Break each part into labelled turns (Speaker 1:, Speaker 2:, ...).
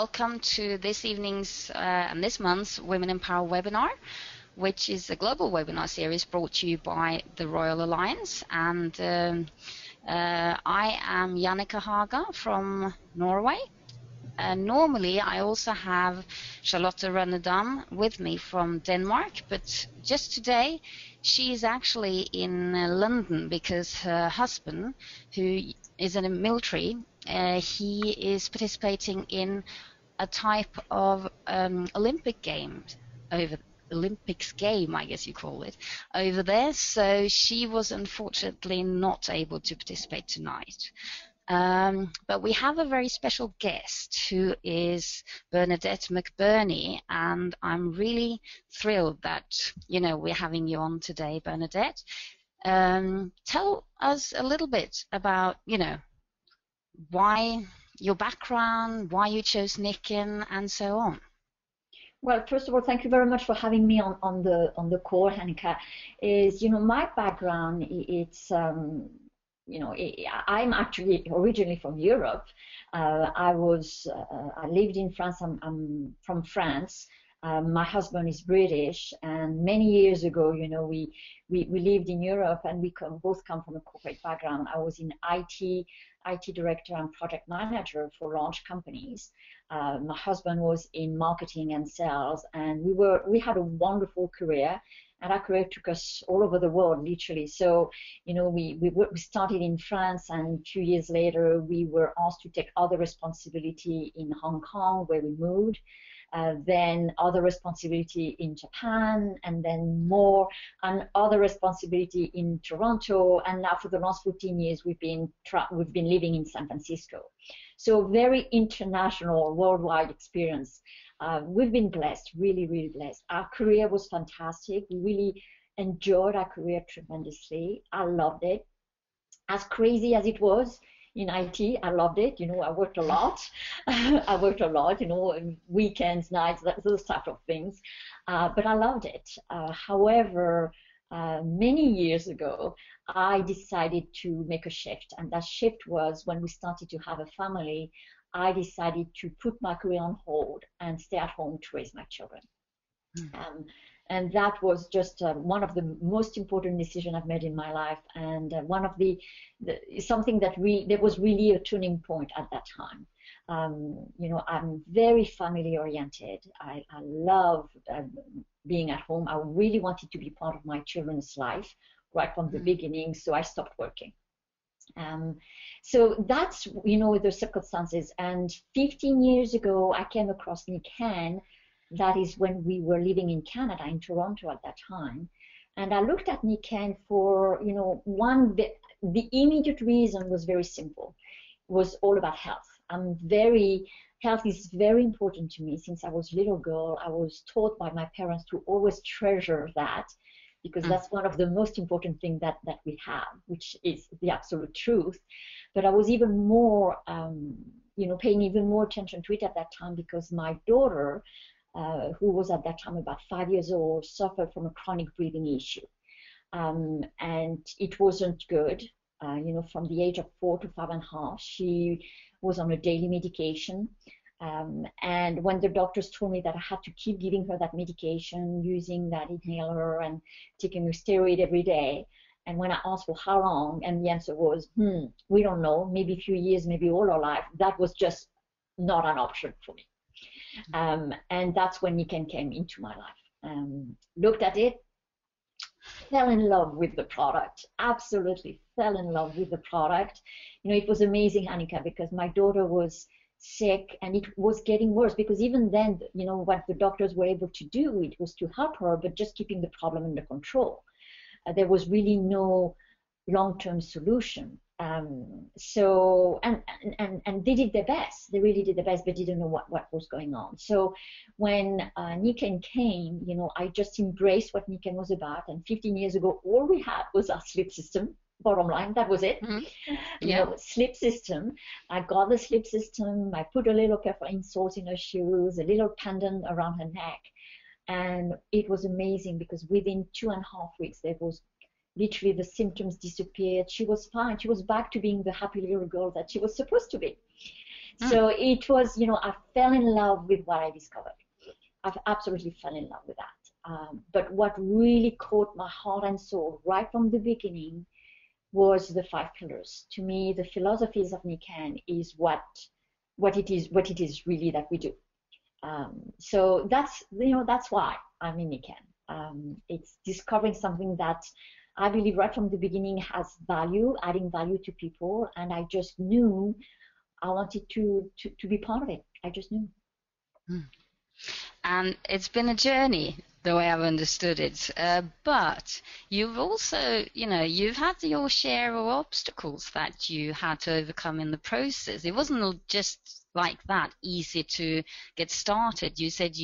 Speaker 1: welcome to this evening's and this month's Women in Power webinar, which is a global webinar series brought to you by the Royal Alliance. And I am Jannica Haga from Norway. Normally, I also have Charlotte Rønnedam with me from Denmark, but just today she is actually in London because her husband, who is in the military, he is participating in a type of Olympics game, I guess you call it, over there. So she was unfortunately not able to participate tonight. But we have a very special guest who is Bernadette McBurnie, and I'm really thrilled that we're having you on today, Bernadette. Tell us a little bit about why your background, why you chose Nikken, and so on.
Speaker 2: Well, first of all, thank you very much for having me on the call, Jannica. My background, it's I'm actually originally from Europe. I lived in France. I'm from France. My husband is British, and many years ago, we lived in Europe, and we both come from a corporate background. I was in IT director and project manager for large companies. My husband was in marketing and sales, and we had a wonderful career. And our career took us all over the world, literally. So, we started in France, and 2 years later, we were asked to take other responsibility in Hong Kong, where we moved. Then other responsibility in Japan, and then more and other responsibility in Toronto. And now, for the last 14 years, we've been living in San Francisco. So, very international, worldwide experience. We've been blessed, really, really blessed. Our career was fantastic. We really enjoyed our career tremendously. I loved it. As crazy as it was in IT, I loved it. I worked a lot. I worked a lot, weekends, nights, those type of things. But I loved it. However, many years ago, I decided to make a shift. And that shift was when we started to have a family. I decided to put my career on hold and stay at home to raise my children. And that was just one of the most important decisions I've made in my life, and one of something that was really a turning point at that time. I'm very family oriented. I love being at home. I really wanted to be part of my children's life right from the beginning, so I stopped working. So that's, the circumstances. And 15 years ago, I came across Nikken. That is when we were living in Canada, in Toronto at that time. And I looked at Nikken for, the immediate reason was very simple. It was all about health. Health is very important to me. Since I was a little girl, I was taught by my parents to always treasure that, because that's one of the most important things that we have, which is the absolute truth. But I was even more, paying even more attention to it at that time, because my daughter, who was at that time about 5 years old, suffered from a chronic breathing issue. And it wasn't good. From the age of 4 to 5.5, she was on a daily medication. And when the doctors told me that I had to keep giving her that medication, using that inhaler and taking a steroid every day, and when I asked for how long, and the answer was, we don't know, maybe a few years, maybe all our life, that was just not an option for me. And that's when Nikken came into my life. Looked at it, fell in love with the product, absolutely fell in love with the product. It was amazing, Jannica, because my daughter was sick, and it was getting worse, because even then, what the doctors were able to do, it was to help her, but just keeping the problem under control. There was really no long-term solution. So they did their best. They really did their best, but didn't know what was going on. So when Nikken came, I just embraced what Nikken was about. And 15 years ago, all we had was our sleep system. Bottom line, that was it. Sleep system. I got the sleep system. I put a little pair of insoles in her shoes, a little pendant around her neck, and it was amazing, because within 2.5 weeks, there was literally the symptoms disappeared. She was fine. She was back to being the happy little girl that she was supposed to be. So it was, I fell in love with what I discovered. I've absolutely fell in love with that. But what really caught my heart and soul right from the beginning was the 5 pillars. To me, the philosophies of Nikken is what it is really that we do. So that's why I'm in Nikken. It's discovering something that I believe right from the beginning has value, adding value to people, and I just knew I wanted to be part of it. I just knew.
Speaker 1: And it's been a journey, the way I've understood it. But you've also, you've had your share of obstacles that you had to overcome in the process. It wasn't just like that easy to get started. You said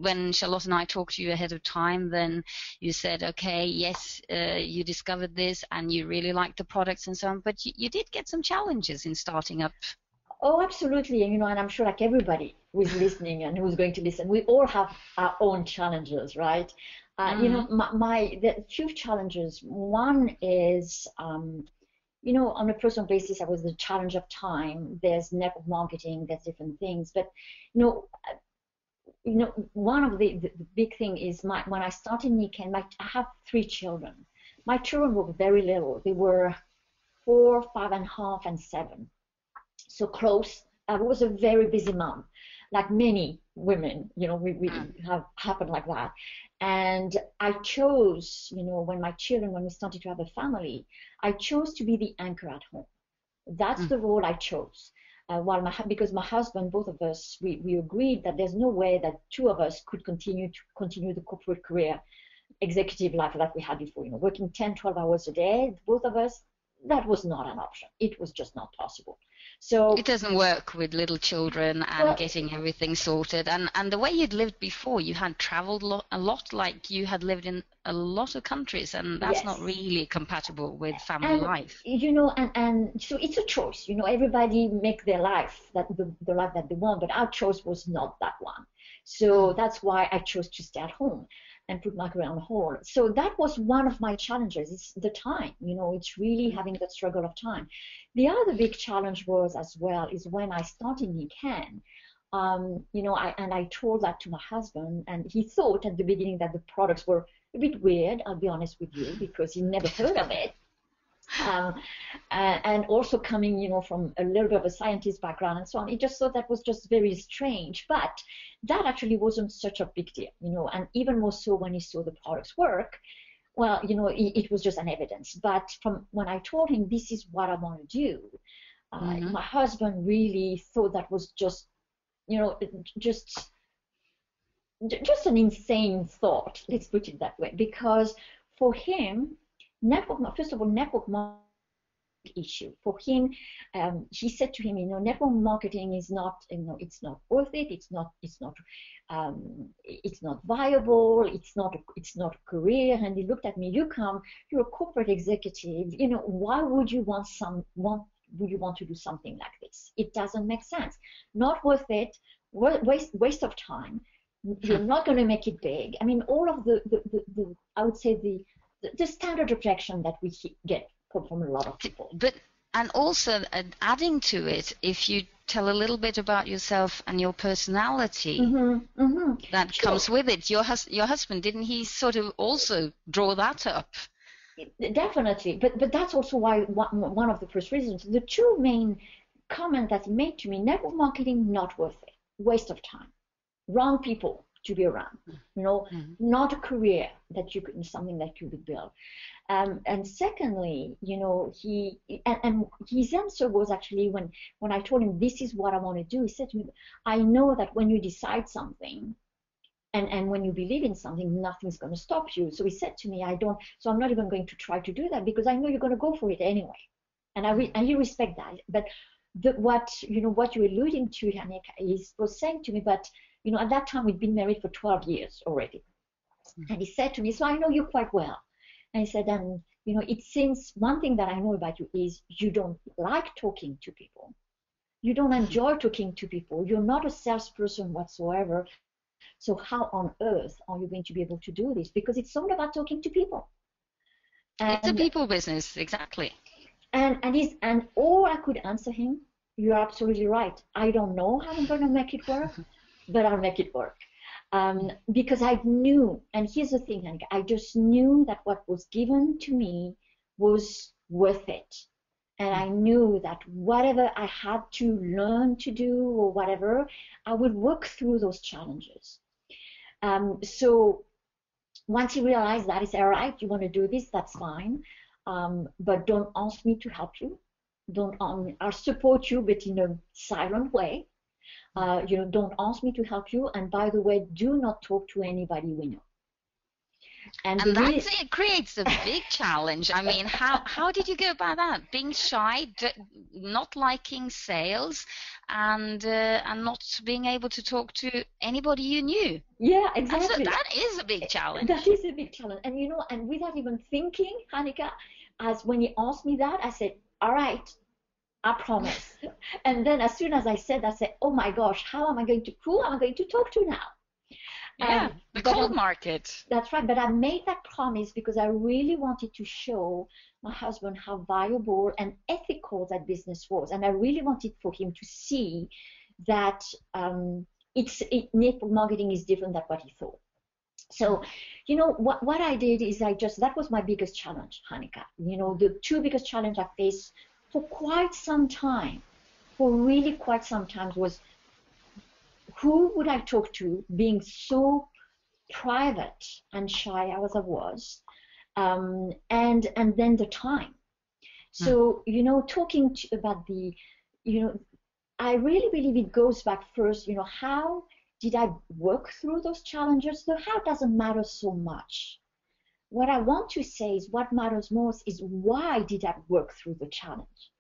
Speaker 1: when Charlotte and I talked to you ahead of time, then you said, okay, yes, you discovered this and you really liked the products and so on, but you did get some challenges in starting up.
Speaker 2: Oh, absolutely. And I'm sure like everybody who's listening and who's going to listen, we all have our own challenges, right? The few challenges, one is, on a personal basis, I was the challenge of time. There's network marketing, there's different things. But, one of the big thing is when I started Nikken, I have 3 children. My children were very little. They were 4, 5.5, and 7. So close. I was a very busy mom, like many women, we have happened like that. And I chose, when we started to have a family, I chose to be the anchor at home. That's the role I chose. Because my husband, both of us, we agreed that there's no way that 2 of us could continue the corporate career, executive life that we had before, working 10, 12 hours a day, both of us. That was not an option. It was just not possible. So
Speaker 1: it doesn't work with little children and getting everything sorted. And the way you'd lived before, you had traveled a lot, like you had lived in a lot of countries, and that's not really compatible with family life.
Speaker 2: And so it's a choice. Everybody make their life, that the life that they want, but our choice was not that one. So that's why I chose to stay at home and put my career on hold. So that was one of my challenges. It's the time, it's really having that struggle of time. The other big challenge was as well is when I started Nikken, I told that to my husband, and he thought at the beginning that the products were a bit weird, I'll be honest with you, because he never heard of it. And also coming, from a little bit of a scientist background and so on, he just thought that was just very strange. But that actually wasn't such a big deal, and even more so when he saw the products work. Well, it was just an evidence. But from when I told him this is what I want to do, my husband really thought that was just an insane thought. Let's put it that way, because for him, network marketing issue. For him, he said to him, network marketing is not, it's not worth it. It's not viable. It's not a career. And he looked at me. You're a corporate executive. Why would you want to do something like this? It doesn't make sense. Not worth it. Waste of time. You're not going to make it big. I mean, all of the I would say the standard objection that we get from a lot of people.
Speaker 1: And also adding to it, if you tell a little bit about yourself and your personality that comes with it. Your husband, didn't he sort of also draw that up?
Speaker 2: Definitely, but that's also why one of the first reasons. The 2 main comments that he made to me: network marketing, not worth it, waste of time, wrong people to be around, not a career that you could, something that you could build. And secondly, and his answer was actually when I told him this is what I want to do, he said to me, I know that when you decide something and when you believe in something, nothing's going to stop you. So he said to me, so I'm not even going to try to do that because I know you're going to go for it anyway. And and you respect that. But what you're alluding to, Yannick, was saying to me, but at that time we'd been married for 12 years already. And he said to me, so I know you quite well. And he said, and it seems one thing that I know about you is you don't like talking to people. You don't enjoy talking to people. You're not a salesperson whatsoever. So how on earth are you going to be able to do this? Because it's all about talking to people.
Speaker 1: It's a people business, exactly.
Speaker 2: And all I could answer him, you're absolutely right. I don't know how I'm going to make it work, but I'll make it work. Because I knew, and here's the thing, Annika, I just knew that what was given to me was worth it. And I knew that whatever I had to learn to do or whatever, I would work through those challenges. So once he realized that, he said, all right, you want to do this, that's fine. But don't ask me to help you. I'll support you, but in a silent way. Don't ask me to help you. And by the way, do not talk to anybody we know.
Speaker 1: And it creates a big challenge. I mean, how did you go about that? Being shy, not liking sales, and not being able to talk to anybody you knew.
Speaker 2: Yeah, exactly.
Speaker 1: That is a big challenge.
Speaker 2: That is a big challenge. And and without even thinking, Annika, as when he asked me that, I said, all right, I promise. And then as soon as I said, oh my gosh, who am I going to talk to now?
Speaker 1: Yeah, the cold market.
Speaker 2: That's right. But I made that promise because I really wanted to show my husband how valuable and ethical that business was. And I really wanted for him to see that network marketing is different than what he thought. So, what I did is that was my biggest challenge, Annika. The two biggest challenges I faced for quite some time, was who would I talk to, being so private and shy as I was, and then the time. So talking about I really believe it goes back first. How did I work through those challenges? The how doesn't matter so much. What I want to say is what matters most is why did I work through the challenge?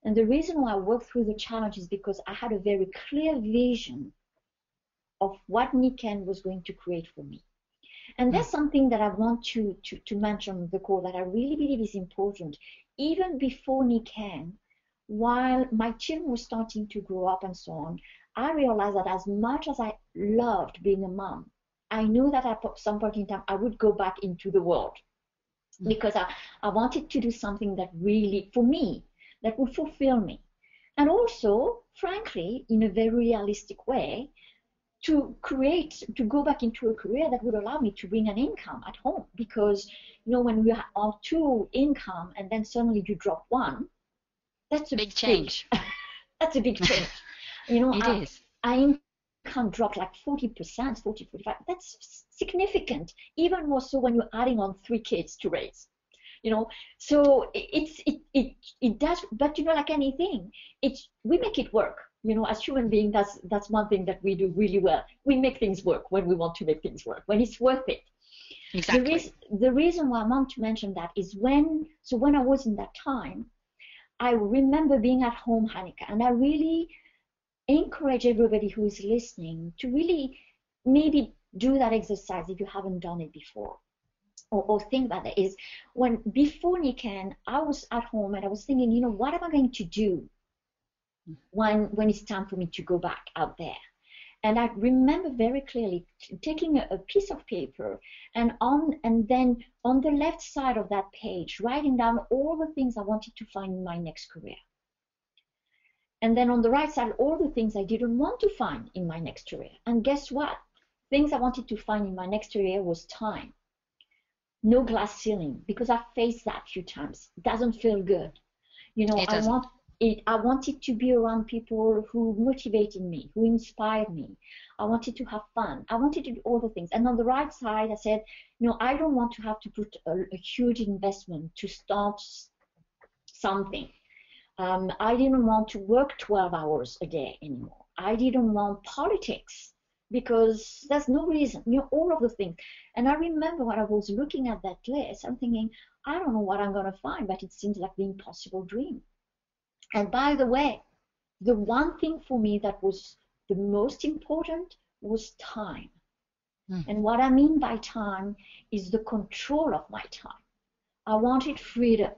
Speaker 2: And the reason why I worked through the challenge is because I had a very clear vision of what Nikken was going to create for me. And that's something that I want to mention on the call that I really believe is important. Even before Nikken, while my children were starting to grow up and so on, I realized that as much as I loved being a mom, I knew that at some point in time I would go back into the world because I wanted to do something that really, for me, that would fulfill me. And also, frankly, in a very realistic way, to go back into a career that would allow me to bring an income at home. Because, when we are two income and then suddenly you drop one, that's a
Speaker 1: big change.
Speaker 2: That's a big change.
Speaker 1: It is.
Speaker 2: Our income dropped like 40%, 45. That's significant. Even more so when you're adding on 3 kids to raise. So it does, but like anything, we make it work. As human beings, that's one thing that we do really well. We make things work when we want to make things work, when it's worth it.
Speaker 1: Exactly.
Speaker 2: The reason why I want to mention that is when I was in that time, I remember being at home, Annika, and I really encourage everybody who is listening to really maybe do that exercise if you haven't done it before. Or think about it, is before Nikken, I was at home and I was thinking, what am I going to do when it's time for me to go back out there? And I remember very clearly taking a piece of paper and then on the left side of that page, writing down all the things I wanted to find in my next career. And then on the right side, all the things I didn't want to find in my next career. And guess what? Things I wanted to find in my next career was time. No glass ceiling, because I faced that a few times. It doesn't feel good. I wanted to be around people who motivated me, who inspired me. I wanted to have fun. I wanted to do all the things. And on the right side, I said, I don't want to have to put a huge investment to start something. I didn't want to work 12 hours a day anymore. I didn't want politics, because there's no reason, all of the things. And I remember when I was looking at that list, I'm thinking, I don't know what I'm going to find, but it seems like the impossible dream. And by the way, the one thing for me that was the most important was time. And what I mean by time is the control of my time. I wanted freedom,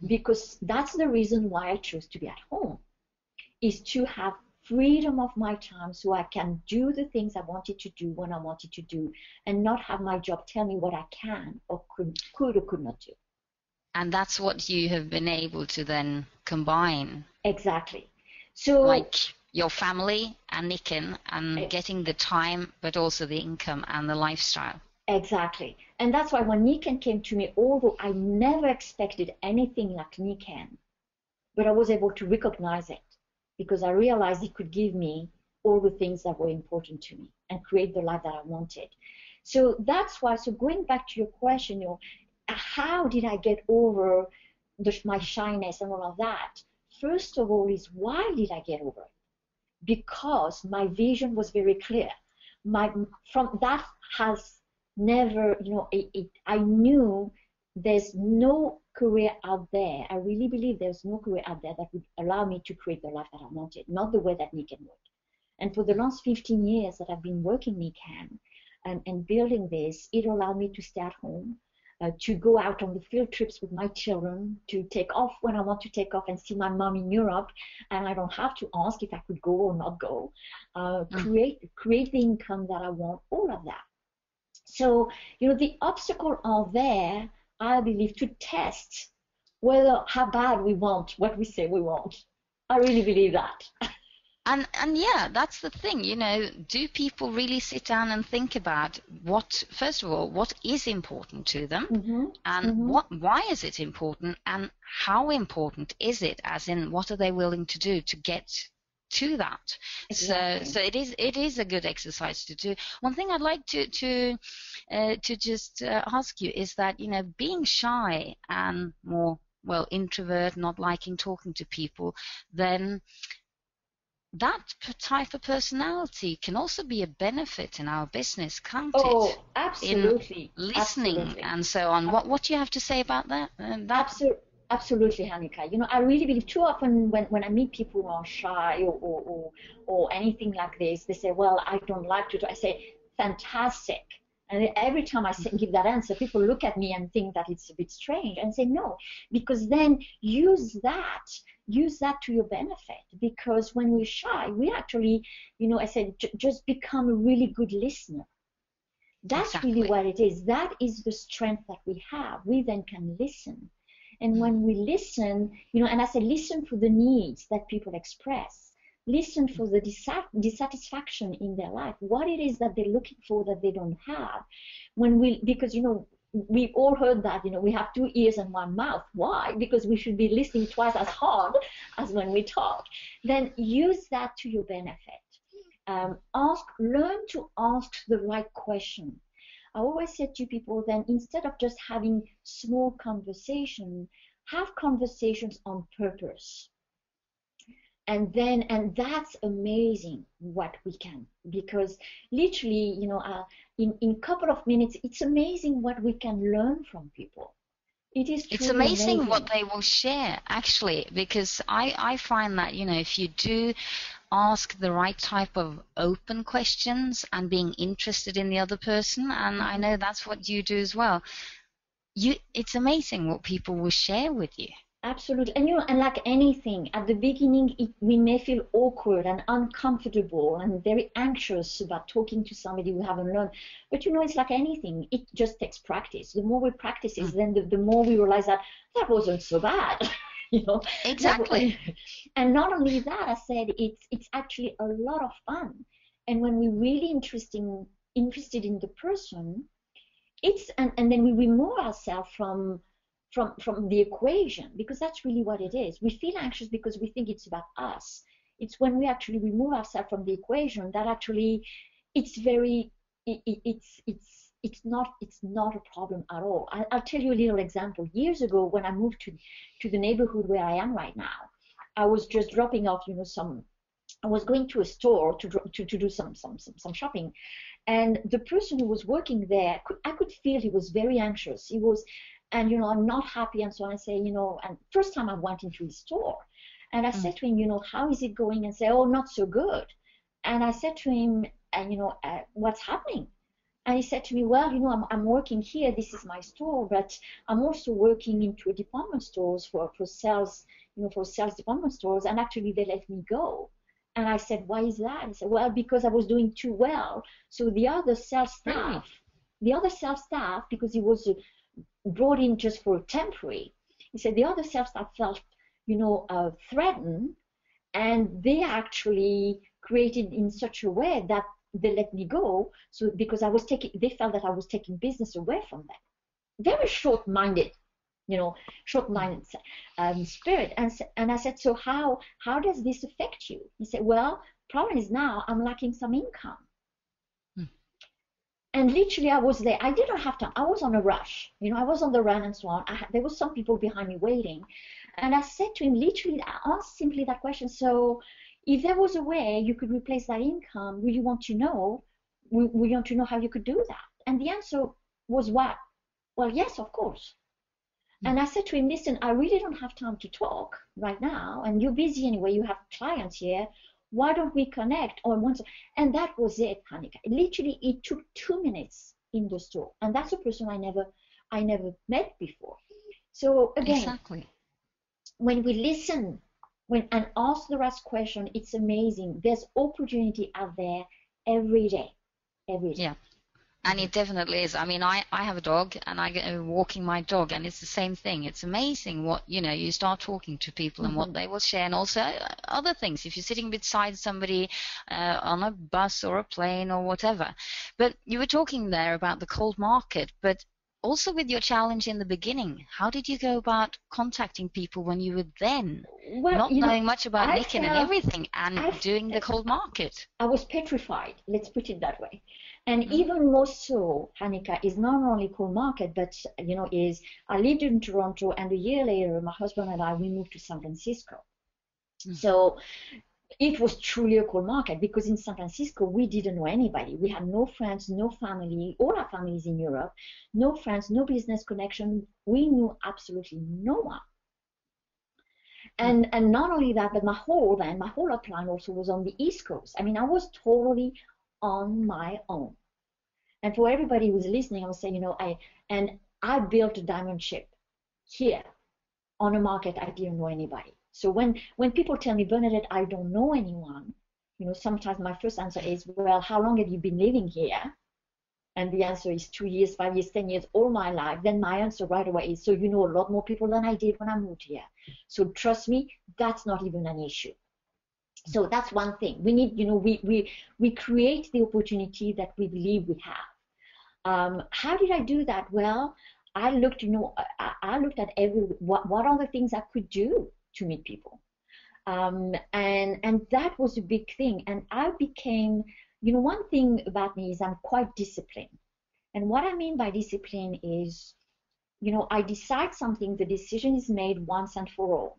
Speaker 2: because that's the reason why I chose to be at home, is to have freedom of my time so I can do the things I wanted to do when I wanted to do, and not have my job tell me what I can or could or could not do.
Speaker 1: And that's what you have been able to then combine.
Speaker 2: Exactly. So
Speaker 1: like your family and Niken and getting the time, but also the income and the lifestyle.
Speaker 2: Exactly. And that's why when Niken came to me, although I never expected anything like Niken, but I was able to recognize it because I realized it could give me all the things that were important to me and create the life that I wanted. So that's why, so going back to your question, how did I get over my shyness and all of that? First of all is, why did I get over it? Because my vision was very clear. From that has never, I knew there's no career out there. I really believe there's no career out there that would allow me to create the life that I wanted, not the way that Niken would. And for the last 15 years that I've been working Niken and building this, it allowed me to stay at home, to go out on the field trips with my children, to take off when I want to take off and see my mom in Europe, and I don't have to ask if I could go or not go. Create the income that I want, all of that. So, the obstacles are there, I believe, to test whether how bad we want what we say we want. I really believe that.
Speaker 1: And yeah, that's the thing, do people really sit down and think about first of all, what is important to them, and why is it important, and how important is it, as in what are they willing to do to get to that? Exactly. So it is a good exercise to do. One thing I'd like to just ask you is that, being shy and more, introvert, not liking talking to people, then that type of personality can also be a benefit in our business, can't it?
Speaker 2: Oh, absolutely.
Speaker 1: In listening absolutely. And so on. What do you have to say about that?
Speaker 2: Absolutely, Hanika. I really believe too often when I meet people who are shy or anything like this, they say, well, I don't like to do. I say, fantastic. And every time I give that answer, people look at me and think that it's a bit strange and say, no, because then use that to your benefit. Because when we're shy, we actually, I said, just become a really good listener. That's exactly. Really what it is. That is the strength that we have. We then can listen. And when we listen, and I say, listen for the needs that people express. Listen for the dissatisfaction in their life, what it is that they're looking for that they don't have. Because we've all heard that, we have 2 ears and 1 mouth. Why? Because we should be listening twice as hard as when we talk. Then use that to your benefit. Learn to ask the right question. I always say to people, then instead of just having small conversation, have conversations on purpose. And that's amazing what we can, because literally, in a couple of minutes, it's amazing what we can learn from people. It's
Speaker 1: amazing what they will share, actually, because I find that, if you do ask the right type of open questions and being interested in the other person, and I know that's what you do as well, it's amazing what people will share with you.
Speaker 2: Absolutely. And like anything, at the beginning, we may feel awkward and uncomfortable and very anxious about talking to somebody we haven't learned. But it's like anything, it just takes practice. The more we practice it, then the more we realize that wasn't so bad.
Speaker 1: Exactly.
Speaker 2: And not only that, I said it's actually a lot of fun. And when we're really interested in the person, and then we remove ourselves from the equation, because that's really what it is. We feel anxious because we think it's about us. It's when we actually remove ourselves from the equation that actually it's not a problem at all. I'll tell you a little example. Years ago, when I moved to the neighborhood where I am right now, I was just dropping off, I was going to a store to do some shopping, and the person who was working there, I could feel he was very anxious. He was, and I'm not happy, and so I say, and first time I went into his store, and I said to him, how is it going? And say, oh, not so good. And I said to him, and what's happening? And he said to me, well, I'm working here. This is my store, but I'm also working into a department stores for sales, for sales department stores, and actually they let me go. And I said, why is that? He said, well, because I was doing too well. So the other sales staff, because he was brought in just for temporary, he said the other sales staff felt, threatened, And they actually created in such a way that they let me go. So because they felt that I was taking business away from them. Very short-minded, short-minded spirit. And I said, so how does this affect you? He said, well, problem is now I'm lacking some income. And literally, I was there. I didn't have time. I was on a rush. I was on the run and so on. There were some people behind me waiting. And I said to him, literally, I asked simply that question. So if there was a way you could replace that income, would you want to know? Would you want to know how you could do that? And the answer was what? Well, yes, of course. And I said to him, listen, I really don't have time to talk right now. And you're busy anyway. You have clients here. Why don't we connect on once? And that was it, Hanika. Literally, it took 2 minutes in the store. And that's a person I never met before. So again,
Speaker 1: exactly.
Speaker 2: When we listen and ask the right question, it's amazing. There's opportunity out there every day.
Speaker 1: Yeah. And it definitely is. I mean, I have a dog, and I get walking my dog, and it's the same thing. It's amazing what, you start talking to people and what they will share, and also other things. If you're sitting beside somebody on a bus or a plane or whatever. But you were talking there about the cold market, but also with your challenge in the beginning, how did you go about contacting people when you were then not knowing much about Nikken and everything and doing the cold market?
Speaker 2: I was petrified, let's put it that way. And even more so, Hanika, is not only cold market, but, I lived in Toronto, and a year later, my husband and we moved to San Francisco. So it was truly a cold market, because in San Francisco, we didn't know anybody. We had no friends, no family, all our families in Europe, no friends, no business connection. We knew absolutely no one. And not only that, but my whole upline also was on the East Coast. I mean, I was totally on my own. And for everybody who's listening, I would say, I built a diamond ship here on a market I didn't know anybody. So when people tell me, Bernadette, I don't know anyone, sometimes my first answer is, well, how long have you been living here? And the answer is 2 years, 5 years, 10 years, all my life. Then my answer right away is, so you know a lot more people than I did when I moved here. So trust me, that's not even an issue. So that's one thing. We need, we create the opportunity that we believe we have. How did I do that? Well, I looked, I looked at what are the things I could do to meet people. And that was a big thing. And I became, one thing about me is I'm quite disciplined. And what I mean by discipline is, I decide something, the decision is made once and for all.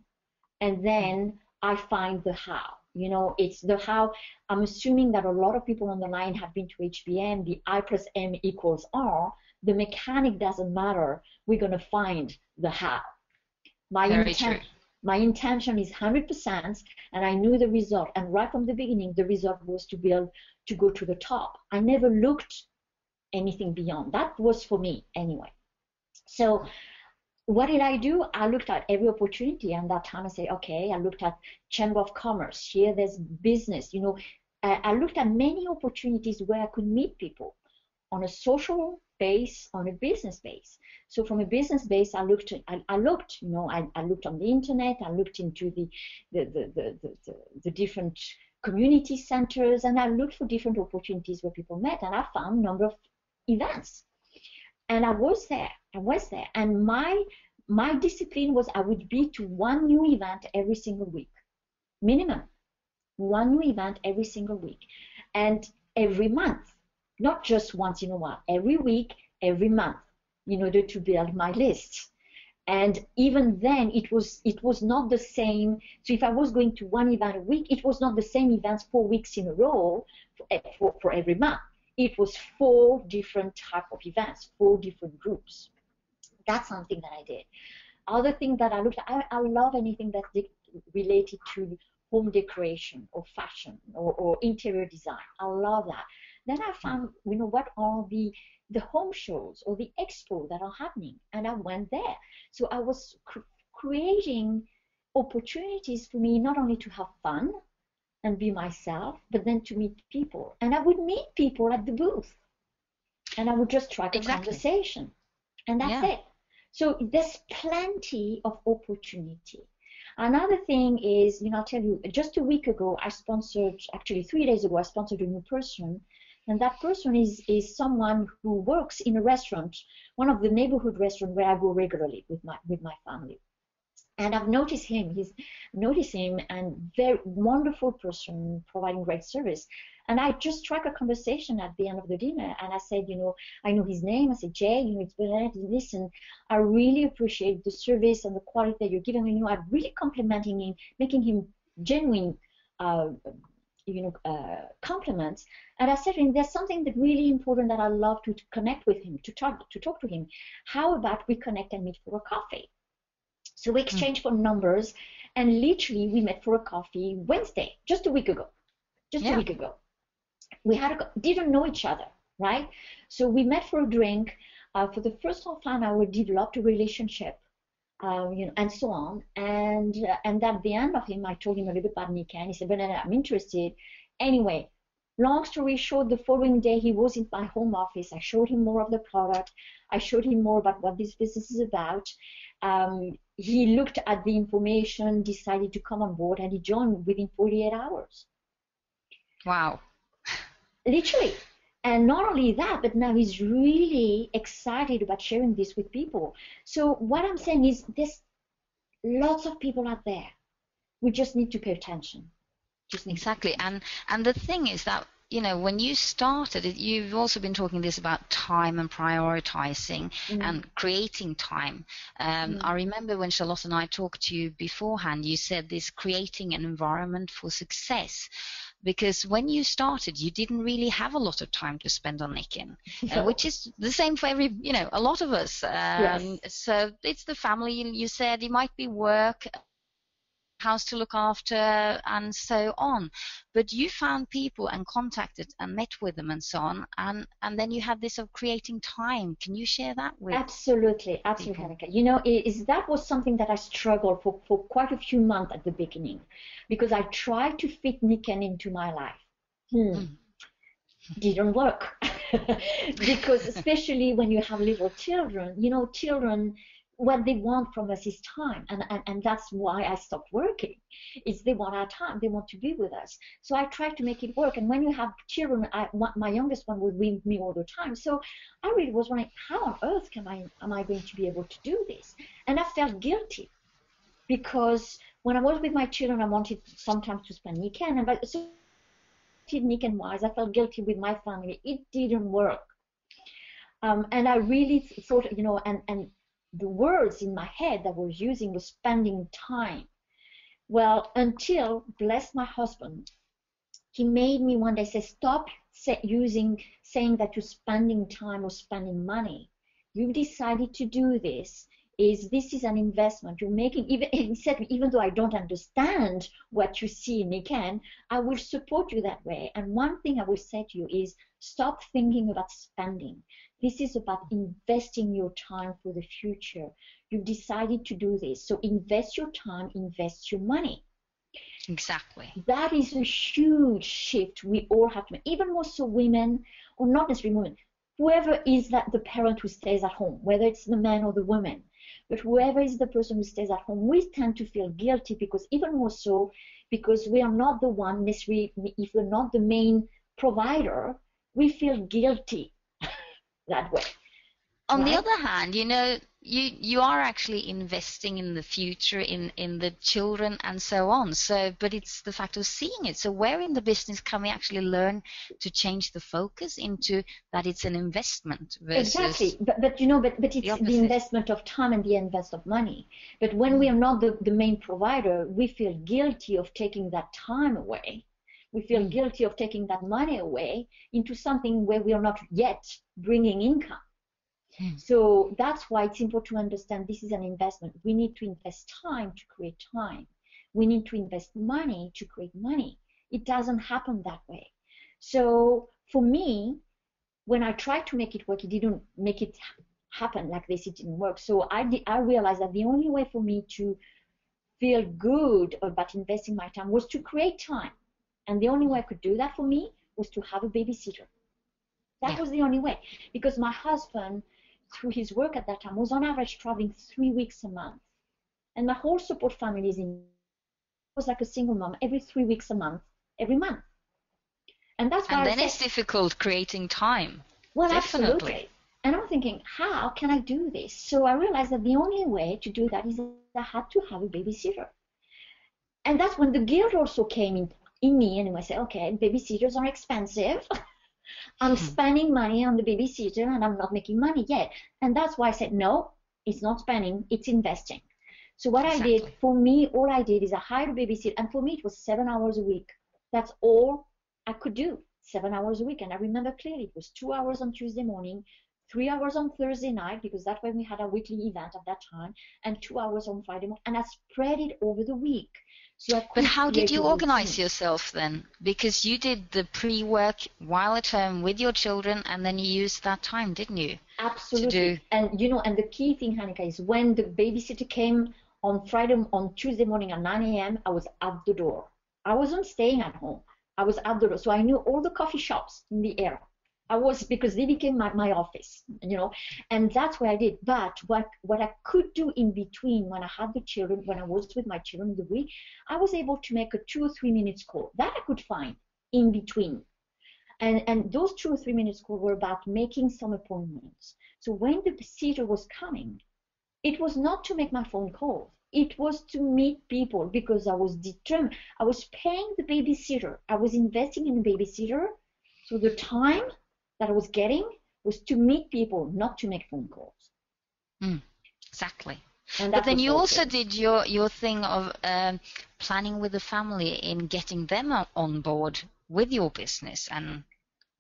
Speaker 2: And then I find the how. It's the how. I'm assuming that a lot of people on the line have been to HBM, the I plus M equals R. The mechanic doesn't matter. We're going to find the how. My intention is 100%, and I knew the result. And right from the beginning, the result was to go to the top. I never looked anything beyond. That was for me anyway. So what did I do? I looked at every opportunity, and that time I said, okay, I looked at Chamber of Commerce. Here there's business. I looked at many opportunities where I could meet people on a social base, on a business base. So from a business base, I looked on the internet. I looked into the different community centers, and I looked for different opportunities where people met, and I found a number of events. And I was there, and my discipline was I would be to one new event every single week, minimum, one new event every single week, and every month, not just once in a while, every week, every month, in order to build my list. And even then, it was not the same. So if I was going to one event a week, it was not the same events 4 weeks in a row for every month. It was 4 different type of events, 4 different groups. That's something that I did. Other thing that I looked at, I love anything that's related to home decoration or fashion or interior design. I love that. Then I found, what are the home shows or the expo that are happening, and I went there. So I was creating opportunities for me not only to have fun and be myself, but then to meet people. And I would meet people at the booth, and I would just strike a conversation, and that's it. So there's plenty of opportunity. Another thing is, I'll tell you, just a week ago, actually 3 days ago, I sponsored a new person. And that person is someone who works in a restaurant, one of the neighborhood restaurants where I go regularly with my family. And I've noticed him. And very wonderful person, providing great service. And I just struck a conversation at the end of the dinner, and I said, I know his name. I said, Jay, it's Bernadette. Listen, I really appreciate the service and the quality that you're giving me. I'm really complimenting him, making him genuine, compliments. And I said to him, there's something that really important that I love to connect with him, to talk to him. How about we connect and meet for a coffee? So we exchanged phone numbers, and literally we met for a coffee Wednesday, just a week ago. A week ago. We didn't know each other, right? So we met for a drink. For the first half an hour, developed a relationship, and so on. And at the end of him, I told him a little bit about Nika, and he said, Bernadette, I'm interested. Anyway, long story short, the following day, he was in my home office. I showed him more of the product. I showed him more about what this business is about. He looked at the information, decided to come on board, and he joined within 48 hours.
Speaker 1: Wow.
Speaker 2: Literally. And not only that, but now he's really excited about sharing this with people. So what I'm saying is there's lots of people out there. We just need to pay attention.
Speaker 1: Exactly. And the thing is that, when you started, you've also been talking this about time and prioritizing and creating time. I remember when Charlotte and I talked to you beforehand, you said this creating an environment for success. Because when you started, you didn't really have a lot of time to spend on Nikin, which is the same for a lot of us.
Speaker 2: Yes.
Speaker 1: So it's the family, you said, it might be work, house to look after, and so on. But you found people and contacted and met with them and so on, and then you had this of creating time. Can you share that with
Speaker 2: Absolutely, Hanika. That was something that I struggled for quite a few months at the beginning, because I tried to fit Niken into my life. Didn't work. Because especially when you have little children, children, what they want from us is time, and that's why I stopped working. Is they want our time, they want to be with us. So I tried to make it work. And when you have children, my youngest one was with me all the time. So I really was wondering, how on earth am I going to be able to do this? And I felt guilty, because when I was with my children, I wanted sometimes to spend weekend, but so weekend wise, I felt guilty with my family. It didn't work. And I really thought, and the words in my head that I was using was spending time. Well, until, bless my husband, he made me one day say, stop saying that you're spending time or spending money. You've decided to do this. This is an investment you're making. He said, even though I don't understand what you see in Niken, I will support you that way. And one thing I will say to you is, stop thinking about spending. This is about investing your time for the future. You've decided to do this. So invest your time, invest your money.
Speaker 1: Exactly.
Speaker 2: That is a huge shift we all have to make. Even more so women, or not necessarily women, whoever is the parent who stays at home, whether it's the man or the woman, but whoever is the person who stays at home, we tend to feel guilty, because even more so, because we are not the one necessarily, if we're not the main provider, we feel guilty that way.
Speaker 1: On the other hand, you are actually investing in the future, in the children and so on. So, but it's the fact of seeing it. So where in the business can we actually learn to change the focus into that it's an investment versus...
Speaker 2: Exactly, but it's the investment of time and the investment of money. But when we are not the main provider, we feel guilty of taking that time away. We feel guilty of taking that money away into something where we are not yet bringing income. So that's why it's important to understand this is an investment. We need to invest time to create time. We need to invest money to create money. It doesn't happen that way. So for me, when I tried to make it work, it didn't make it happen like this. It didn't work. So I realized that the only way for me to feel good about investing my time was to create time. And the only way I could do that for me was to have a babysitter. That was the only way. Because my husband, through his work at that time, was on average traveling 3 weeks a month. And my whole support family is in. I was like a single mom every 3 weeks a month, every month. And that's why
Speaker 1: And
Speaker 2: I
Speaker 1: then
Speaker 2: said,
Speaker 1: it's difficult creating time.
Speaker 2: well,
Speaker 1: Definitely.
Speaker 2: absolutely. And I'm thinking, how can I do this? So I realized that the only way to do that is that I had to have a babysitter. And that's when the guilt also came in me, and I said, okay, babysitters are expensive. I'm spending money on the babysitter and I'm not making money yet. And that's why I said, no, it's not spending, it's investing. So what
Speaker 1: Exactly.
Speaker 2: I did, for me, all I did is I hired a babysitter, and for me it was 7 hours a week. That's all I could do, 7 hours a week. And I remember clearly it was 2 hours on Tuesday morning, 3 hours on Thursday night, because that's when we had a weekly event at that time, and 2 hours on Friday morning. And I spread it over the week. So I could
Speaker 1: But how did
Speaker 2: create
Speaker 1: you
Speaker 2: a
Speaker 1: organize
Speaker 2: routine.
Speaker 1: yourself then? Because you did the pre-work while at home with your children, and then you used that time, didn't you?
Speaker 2: Absolutely. And and the key thing, Hanika, is when the babysitter came on Tuesday morning at 9 a.m., I was at the door. I wasn't staying at home. I was at the door. So I knew all the coffee shops in the area. Because they became my office, and that's what I did. But what I could do in between, when I had the children, when I was with my children in the week, I was able to make a 2 or 3 minutes call that I could find in between. And those 2 or 3 minutes call were about making some appointments. So when the babysitter was coming, it was not to make my phone calls. It was to meet people, because I was determined. I was paying the babysitter. I was investing in the babysitter. So the time that I was getting was to meet people, not to make phone calls.
Speaker 1: Exactly.
Speaker 2: And
Speaker 1: But
Speaker 2: that
Speaker 1: then
Speaker 2: was
Speaker 1: you also
Speaker 2: working.
Speaker 1: did your thing of planning with the family in getting them on board with your business and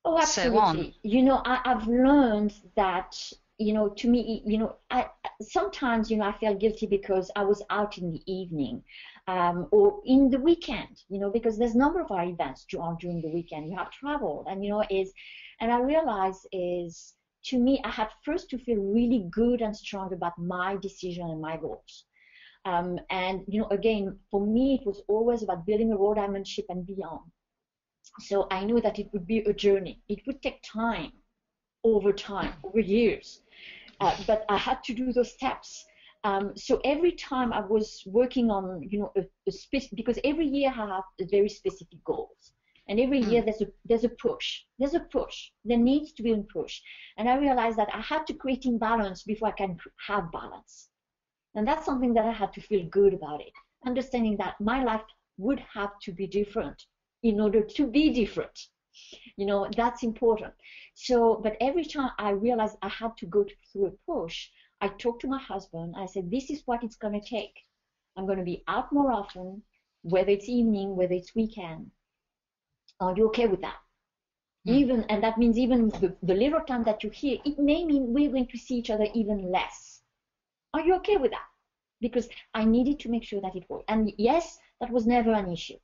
Speaker 2: Oh,
Speaker 1: so on.
Speaker 2: absolutely. I've learned that, to me, sometimes, I felt guilty because I was out in the evening, or in the weekend, because there's a number of our events during the weekend. You have travel, and, and I realized to me, I had first to feel really good and strong about my decision and my goals. And, again, for me, it was always about building a road diamondship and beyond. So I knew that it would be a journey. It would take time, over years. But I had to do those steps. So every time I was working on, because every year I have very specific goals. And every year there's a push. There's a push. There needs to be a push. And I realized that I had to create imbalance before I can have balance. And that's something that I had to feel good about it. Understanding that my life would have to be different in order to be different. That's important. So, but every time I realized I had to go through a push, I talked to my husband. I said, this is what it's going to take. I'm going to be out more often, whether it's evening, whether it's weekend. Are you okay with that? And that means even the little time that you're here, it may mean we're going to see each other even less. Are you okay with that? Because I needed to make sure that it worked. And yes, that was never an issue.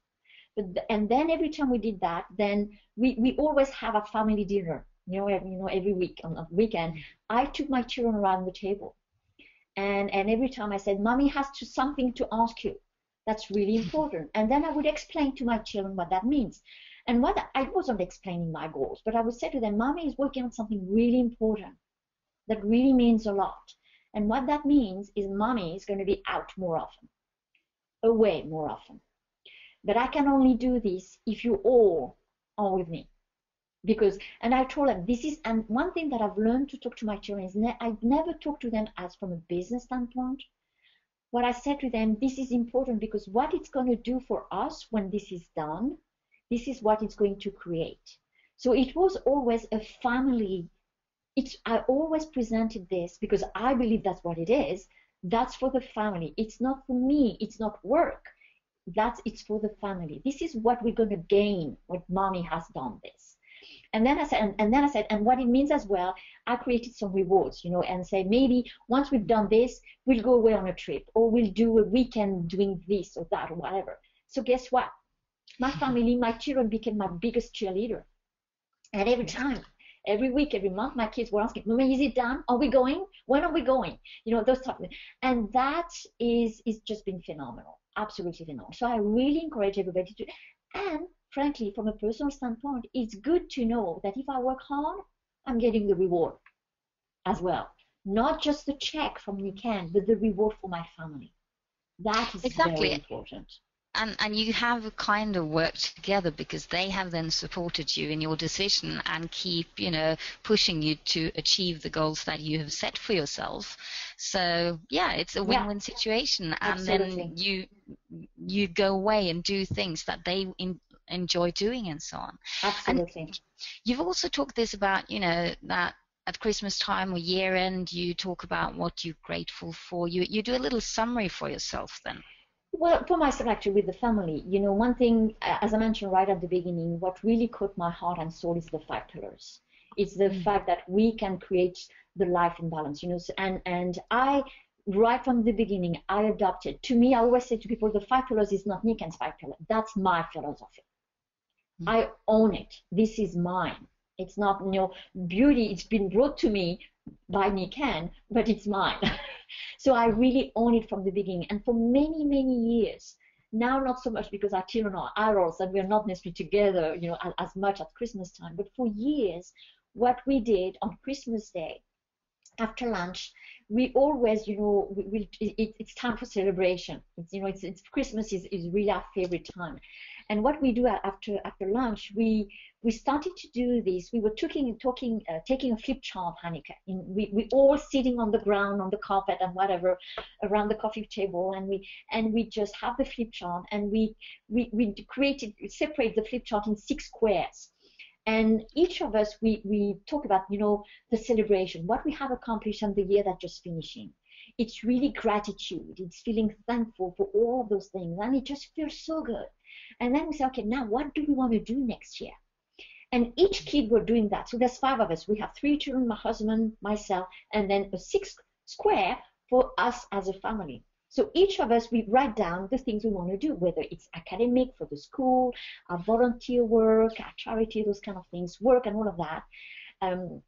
Speaker 2: And then every time we did that, then we always have a family dinner, every week on a weekend. I took my children around the table, and every time I said, "Mommy has something to ask you. That's really important." And then I would explain to my children what that means. And what I wasn't explaining my goals, but I would say to them, "Mommy is working on something really important that really means a lot. And what that means is Mommy is going to be out more often, away more often. But I can only do this if you all are with me." And I told them and one thing that I've learned to talk to my children is I never talk to them as from a business standpoint. What I said to them, this is important because what it's going to do for us when this is done, this is what it's going to create. So it was always a family. I always presented this because I believe that's what it is. That's for the family. It's not for me. It's not work. It's for the family. This is what we're going to gain when Mommy has done this. And then I said, and what it means as well, I created some rewards, and say maybe once we've done this, we'll go away on a trip, or we'll do a weekend doing this or that or whatever. So guess what? My family, my children became my biggest cheerleader. And every week, every month, my kids were asking, "Mommy, is it done? Are we going? When are we going?" Those type of things. And that is just been phenomenal, absolutely phenomenal. So I really encourage everybody to, and frankly, from a personal standpoint, it's good to know that if I work hard, I'm getting the reward as well. Not just the check from Nikan, but the reward for my family. That is very
Speaker 1: Exactly.
Speaker 2: important.
Speaker 1: And you have kind of worked together because they have then supported you in your decision and keep, pushing you to achieve the goals that you have set for yourself. So yeah, it's a win-win situation. And
Speaker 2: Absolutely.
Speaker 1: then you go away and do things that they enjoy doing and so on.
Speaker 2: Absolutely.
Speaker 1: And you've also talked this about, that at Christmas time or year end, you talk about what you're grateful for. You do a little summary for yourself then.
Speaker 2: Well, for myself, actually, with the family, one thing, as I mentioned right at the beginning, what really caught my heart and soul is the 5 pillars. It's the fact that we can create the life in balance, and I, right from the beginning, I adopted. To me, I always say to people, the 5 pillars is not Niken's 5 pillars. That's my philosophy. I own it. This is mine. It's not, beauty. It's been brought to me by Niken, but it's mine. So I really own it from the beginning. And for many, many years, now not so much because our children are adults and we're not necessarily together, as much at Christmas time, but for years, what we did on Christmas Day, after lunch, we always, it's time for celebration. It's Christmas is really our favorite time. And what we do after lunch, we started to do this. We were taking a flip chart, Hanika. We all sitting on the ground, on the carpet and whatever, around the coffee table, and we just have the flip chart, and we separate the flip chart in 6 squares. And each of us, we talk about, the celebration, what we have accomplished in the year that just finishing. It's really gratitude. It's feeling thankful for all of those things. And it just feels so good. And then we say, okay, now what do we want to do next year? And each kid were doing that. So there's 5 of us. We have 3 children, my husband, myself, and then a 6 square for us as a family. So each of us, we write down the things we want to do, whether it's academic for the school, our volunteer work, our charity, those kind of things, work and all of that. And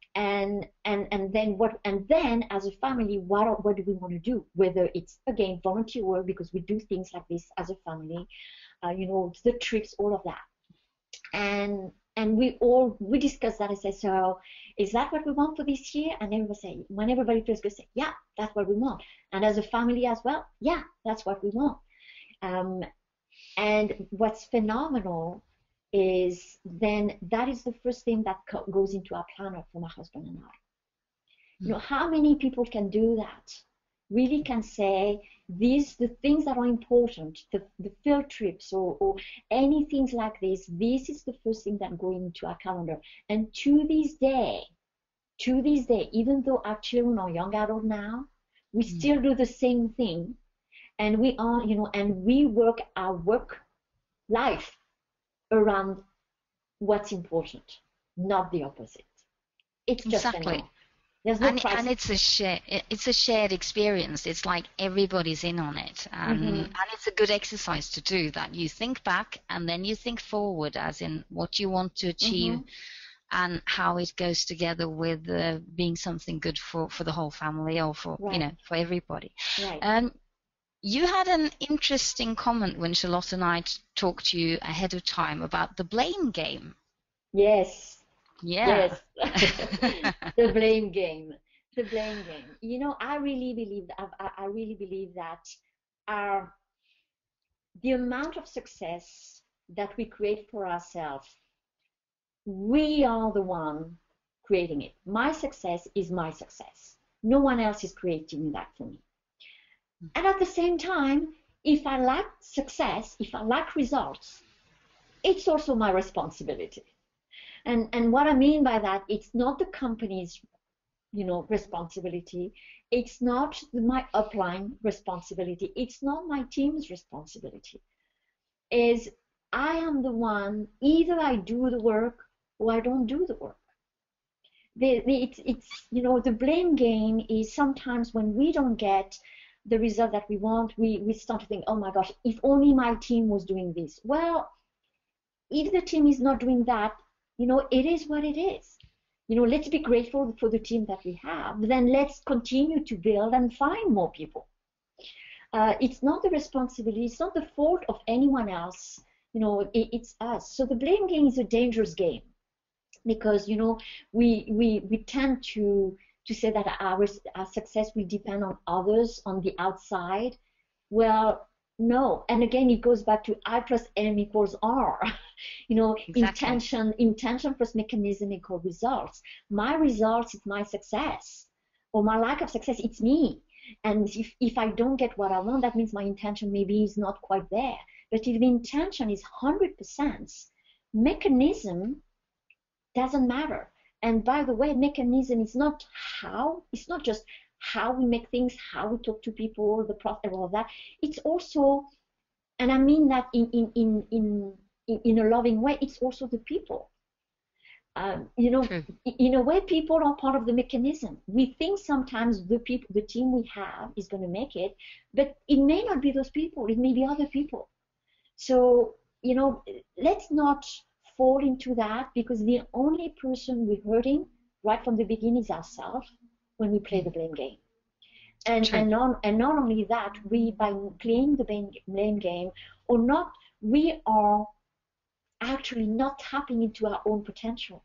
Speaker 2: then as a family, what do we want to do? Whether it's again volunteer work, because we do things like this as a family, the trips, all of that. And we discuss that and say, so is that what we want for this year? And everybody say, when everybody feels good, say, yeah, that's what we want. And as a family as well, yeah, that's what we want. And what's phenomenal is then that is the first thing that goes into our planner for my husband and I. How many people can do that? Really can say the things that are important, the field trips or anything like this is the first thing that go into our calendar. And to this day, even though our children are young adult now, we still do the same thing. And we are, and we work our work life around what's important, not the opposite. It's just phenomenal. There's no price.
Speaker 1: And it's a shared experience. It's like everybody's in on it, and it's a good exercise to do that. You think back and then you think forward, as in what you want to achieve and how it goes together with being something good for the whole family or for for everybody.
Speaker 2: Right.
Speaker 1: You had an interesting comment when Charlotte and I talked to you ahead of time about the blame game.
Speaker 2: Yes.
Speaker 1: Yeah.
Speaker 2: Yes. The blame game. The blame game. I really believe that the amount of success that we create for ourselves, we are the one creating it. My success is my success. No one else is creating that for me. And at the same time, if I lack success, if I lack results, it's also my responsibility. And what I mean by that, it's not the company's, responsibility. It's not my upline responsibility. It's not my team's responsibility. Is I am the one, either I do the work or I don't do the work. The blame game is sometimes when we don't get the result that we want, we start to think, oh my gosh, if only my team was doing this. Well, if the team is not doing that, it is what it is. Let's be grateful for the team that we have. Then let's continue to build and find more people. It's not the responsibility, it's not the fault of anyone else. It's us. So the blame game is a dangerous game because, we tend to say that our success will depend on others on the outside. Well, no. And again, it goes back to I plus M equals R.
Speaker 1: Exactly.
Speaker 2: Intention plus mechanism equal results. My results is my success, or my lack of success, it's me. And if I don't get what I want, that means my intention maybe is not quite there. But if the intention is 100%, mechanism doesn't matter. And by the way, mechanism is not it's not just how we make things, how we talk to people, the process, all of that. It's also, and I mean that in a loving way, it's also the people.
Speaker 1: True.
Speaker 2: In a way, people are part of the mechanism. We think sometimes the team we have is going to make it, but it may not be those people. It may be other people. So, let's not fall into that, because the only person we're hurting right from the beginning is ourselves when we play the blame game. And not only that, we, by playing the blame game or not, we are actually not tapping into our own potential,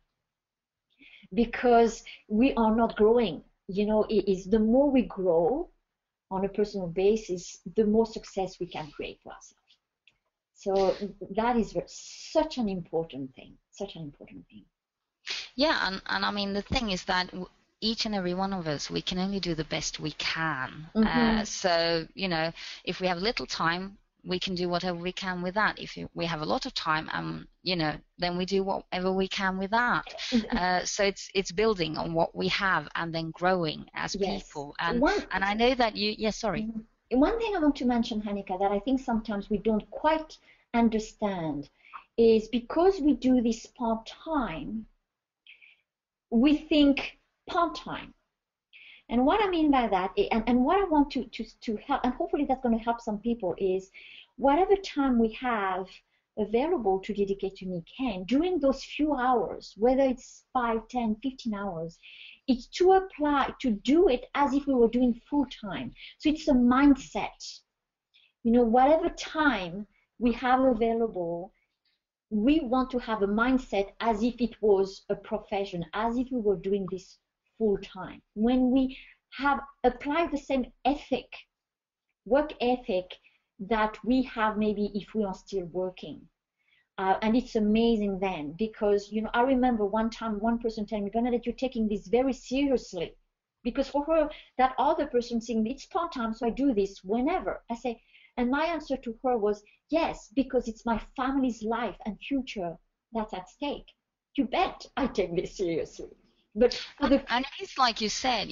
Speaker 2: because we are not growing. It is the more we grow on a personal basis, the more success we can create for ourselves. So that is such an important thing, such an important thing.
Speaker 1: Yeah, and I mean, the thing is that each and every one of us, we can only do the best we can. So, if we have little time, we can do whatever we can with that. If we have a lot of time, then we do whatever we can with that. So it's building on what we have and then growing as people. And I know that sorry.
Speaker 2: One thing I want to mention, Hanika, that I think sometimes we don't quite understand is, because we do this part-time, we think part-time. And what I mean by that, and what I want to help, and hopefully that's going to help some people, is whatever time we have available to dedicate to Nikken, during those few hours, whether it's 5, 10, 15 hours, it's to apply, to do it as if we were doing full-time. So it's a mindset. Whatever time we have available, we want to have a mindset as if it was a profession, as if we were doing this full-time. When we have applied the same work ethic that we have maybe if we are still working. And it's amazing then, because I remember one time one person telling me, Bernadette, you're taking this very seriously, because for her, that other person saying it's part-time, so I do this whenever. I say, and my answer to her was, yes, because it's my family's life and future that's at stake. You bet I take this seriously. But
Speaker 1: and it's like you said,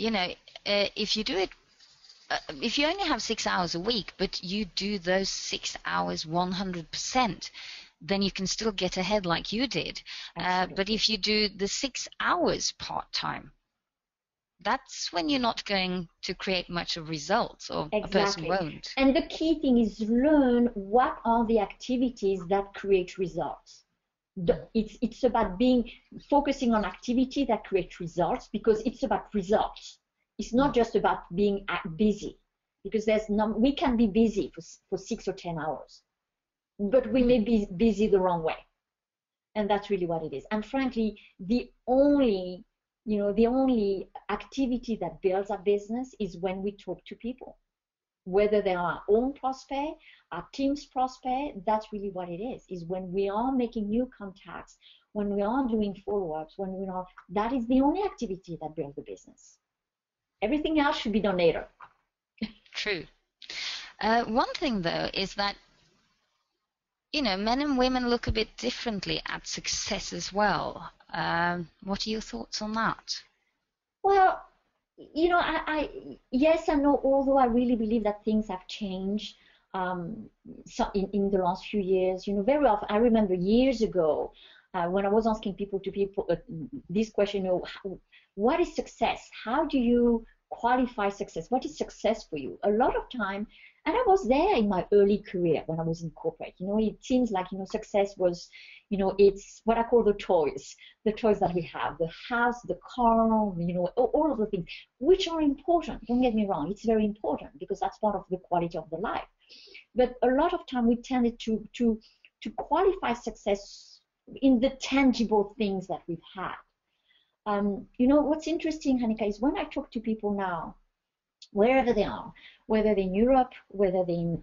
Speaker 1: if you do it, if you only have 6 hours a week, but you do those 6 hours 100%, then you can still get ahead like you did. But if you do the 6 hours part-time, that's when you're not going to create much of results, or a person won't.
Speaker 2: And the key thing is learn what are the activities that create results. It's about focusing on activity that create results, because it's about results. It's not just about being busy, because we can be busy for 6 or 10 hours, but we may be busy the wrong way. And that's really what it is. And frankly, the only activity that builds our business is when we talk to people, whether they are our own prospect, our team's prospect. That's really what it is when we are making new contacts, when we are doing follow-ups, that is the only activity that builds the business. Everything else should be done later.
Speaker 1: True. One thing, though, is that men and women look a bit differently at success as well. What are your thoughts on that?
Speaker 2: Well, yes and no, although I really believe that things have changed so in the last few years. Very often, I remember years ago when I was asking people this question, what is success? How do you qualify success? What is success for you? A lot of time, and I was there in my early career when I was in corporate. It seems like success was, it's what I call the toys that we have, the house, the car, all of the things, which are important. Don't get me wrong, it's very important, because that's part of the quality of the life. But a lot of time we tended to qualify success in the tangible things that we've had. What's interesting, Hanika, is when I talk to people now, wherever they are, whether they're in Europe, whether they're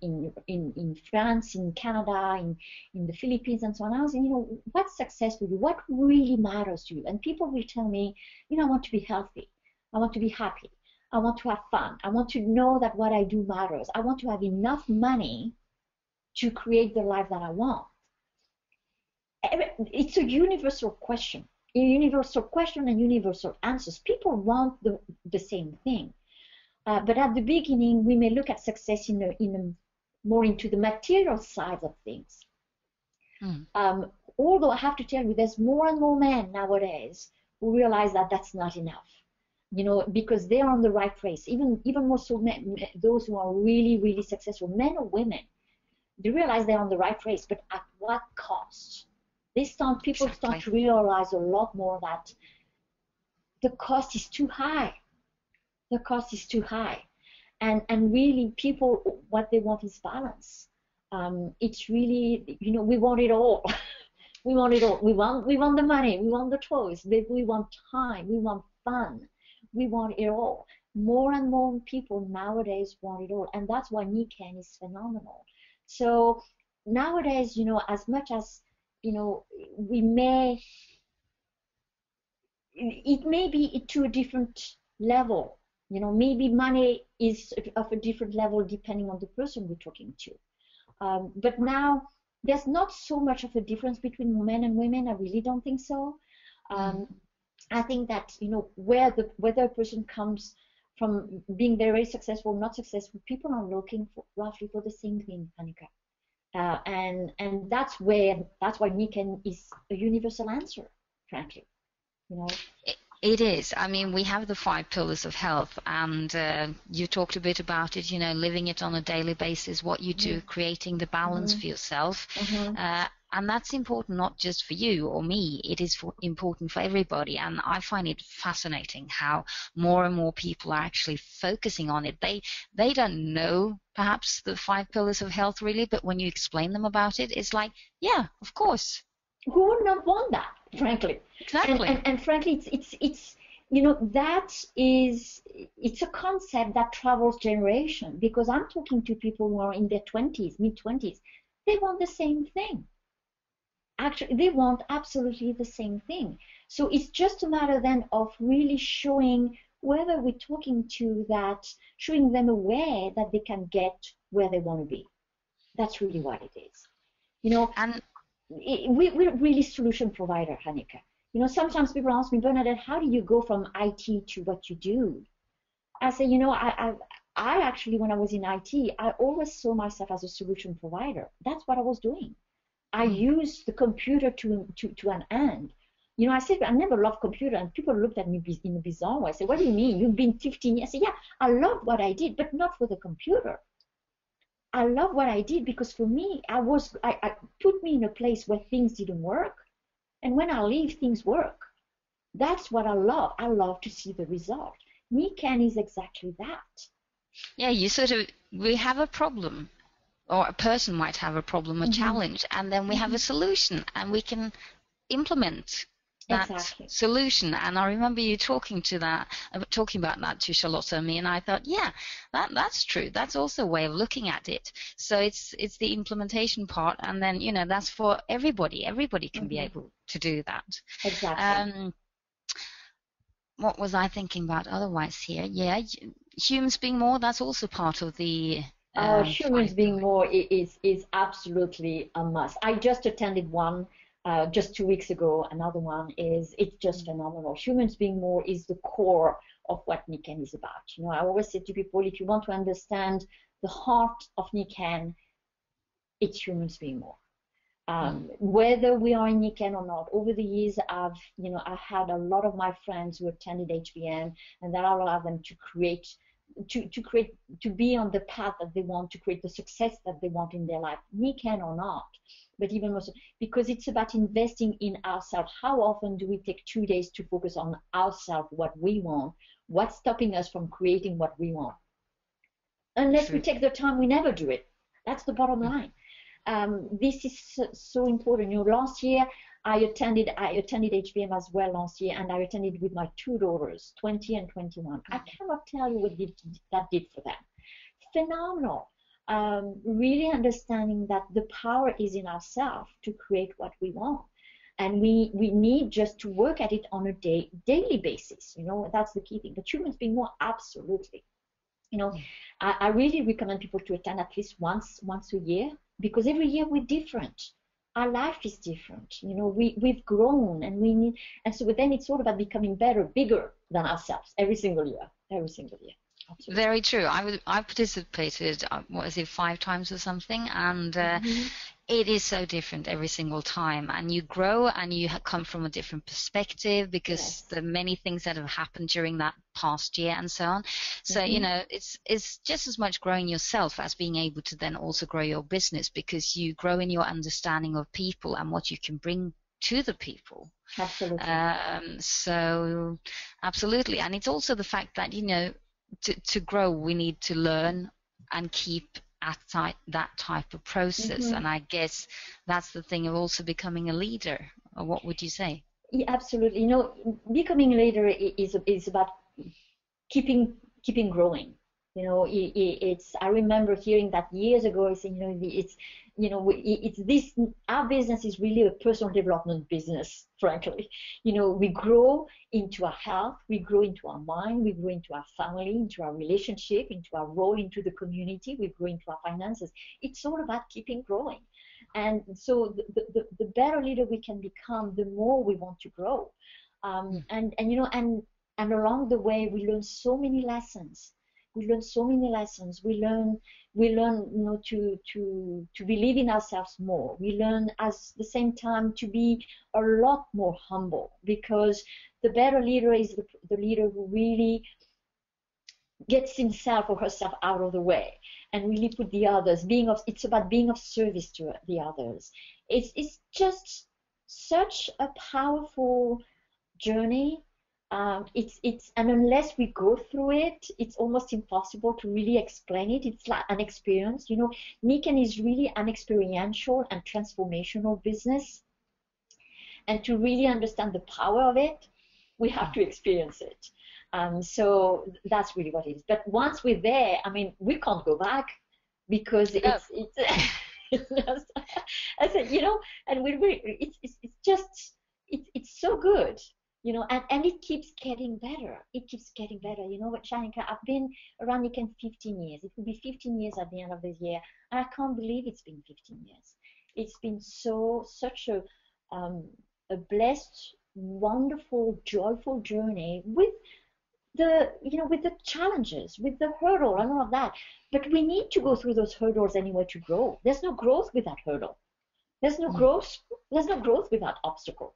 Speaker 2: in France, in Canada, in the Philippines, and so on. I was, what's success for you? What really matters to you? And people will tell me, I want to be healthy. I want to be happy. I want to have fun. I want to know that what I do matters. I want to have enough money to create the life that I want. It's a universal question. A universal question and universal answers. People want the same thing. But at the beginning, we may look at success more into the material side of things. Although I have to tell you, there's more and more men nowadays who realize that that's not enough, because they're on the right race. Even more so, those who are really, really successful, men or women, they realize they're on the right race, but at what cost? People start to realize a lot more that the cost is too high. The cost is too high, and really people, what they want is balance. It's really, we want it all. We want it all. We want the money. We want the choice. We want time. We want fun. We want it all. More and more people nowadays want it all, and that's why Nikken is phenomenal. So nowadays, as much as it may be to a different level. Maybe money is of a different level depending on the person we're talking to. But now there's not so much of a difference between men and women. I really don't think so. I think that whether a person comes from being very successful or not successful, people are looking roughly for the same thing, Annika. And that's why Nikken is a universal answer, frankly.
Speaker 1: It is. I mean, we have the 5 pillars of health, and you talked a bit about it, living it on a daily basis, what you do, creating the balance for yourself. And that's important not just for you or me, it is important for everybody. And I find it fascinating how more and more people are actually focusing on it. They don't know perhaps the 5 pillars of health really, but when you explain them about it, it's like, yeah, of course.
Speaker 2: Who would not want that, frankly?
Speaker 1: Exactly.
Speaker 2: And frankly, it's it's a concept that travels generation, because I'm talking to people who are in their 20s, mid-20s. They want the same thing. Actually, they want absolutely the same thing. So it's just a matter then of really showing whether we're talking to that, showing them a way that they can get where they want to be. That's really what it is.
Speaker 1: And
Speaker 2: we're really solution provider, Hanika. Sometimes people ask me, Bernadette, how do you go from IT to what you do? I say, I actually, when I was in IT, I always saw myself as a solution provider. That's what I was doing. I used the computer to an end. I said, I never loved computer, and people looked at me in a bizarre way. I said, what do you mean? You've been 15 years. I said, yeah, I love what I did, but not for the computer. I love what I did because for me, I put me in a place where things didn't work, and when I leave, things work. That's what I love. I love to see the result. Nikken is exactly that.
Speaker 1: Yeah, we have a problem, or a person might have a problem, a challenge, and then we have a solution, and we can implement that solution. And I remember you talking about that to Charlotte and me, and I thought, yeah, that's true. That's also a way of looking at it. So it's the implementation part, and then that's for everybody. Everybody can be able to do that.
Speaker 2: Exactly.
Speaker 1: What was I thinking about otherwise here? Yeah, humans being more. That's also part of the.
Speaker 2: Humans being more is absolutely a must. I just attended one. Just 2 weeks ago. Another one it's just phenomenal. Humans being more is the core of what Nikken is about. I always say to people, if you want to understand the heart of Nikken, it's humans being more. Whether we are in Nikken or not, over the years, I've had a lot of my friends who attended HBM, and that allowed them to create, to be on the path that they want, to create the success that they want in their life, Nikken or not. But even more so, because it's about investing in ourselves. How often do we take 2 days to focus on ourselves, what we want? What's stopping us from creating what we want? Unless we take the time, we never do it. That's the bottom line. This is so important. Last year I attended HBM as well last year, and I attended with my two daughters, 20 and 21. I cannot tell you what that did for them. Phenomenal. Really understanding that the power is in ourselves to create what we want. And we need just to work at it on a daily basis. You know, that's the key thing. But humans being more, absolutely. You know, I really recommend people to attend at least once a year, because every year we're different. Our life is different. You know, we've grown, and we need, and so then it's all about becoming better, bigger than ourselves every single year. Absolutely.
Speaker 1: Very true. I participated, what is it, 5 times or something, and it is so different every single time, and you grow and you come from a different perspective, because there are many things that have happened during that past year and so on. So you know, it's just as much growing yourself as being able to then also grow your business, because you grow in your understanding of people and what you can bring to the people.
Speaker 2: Absolutely.
Speaker 1: So absolutely. And it's also the fact that, you know, to grow, we need to learn and keep at that type of process. And I guess that's the thing of also becoming a leader. Or what would you say?
Speaker 2: Yeah, absolutely. You know, becoming a leader is about keeping growing. You know, it's. I remember hearing that years ago. I said, it's this. Our business is really a personal development business. Frankly, you know, we grow into our health, we grow into our mind, we grow into our family, into our relationship, into our role, into the community. We grow into our finances. It's all about keeping growing. And so the better leader we can become, the more we want to grow. And you know, and along the way, we learn so many lessons. We learn, you know, to believe in ourselves more. We learn at the same time to be a lot more humble, because the better leader is the leader who really gets himself or herself out of the way and really put the others, it's about being of service to the others. It's just such a powerful journey. And unless we go through it, it's almost impossible to really explain it. It's like an experience. You know, Nikken is really an experiential and transformational business. And to really understand the power of it, we have to experience it. So that's really what it is. But once we're there, I mean, we can't go back, because it's I said, you know, and it's so good. You know, and it keeps getting better. It keeps getting better. You know what, Shanika, I've been around Nikken 15 years. It will be 15 years at the end of this year. And I can't believe it's been 15 years. It's been such a blessed, wonderful, joyful journey with the challenges, with the hurdle and all of that. But we need to go through those hurdles anyway to grow. There's no growth without hurdle. There's no growth without obstacle.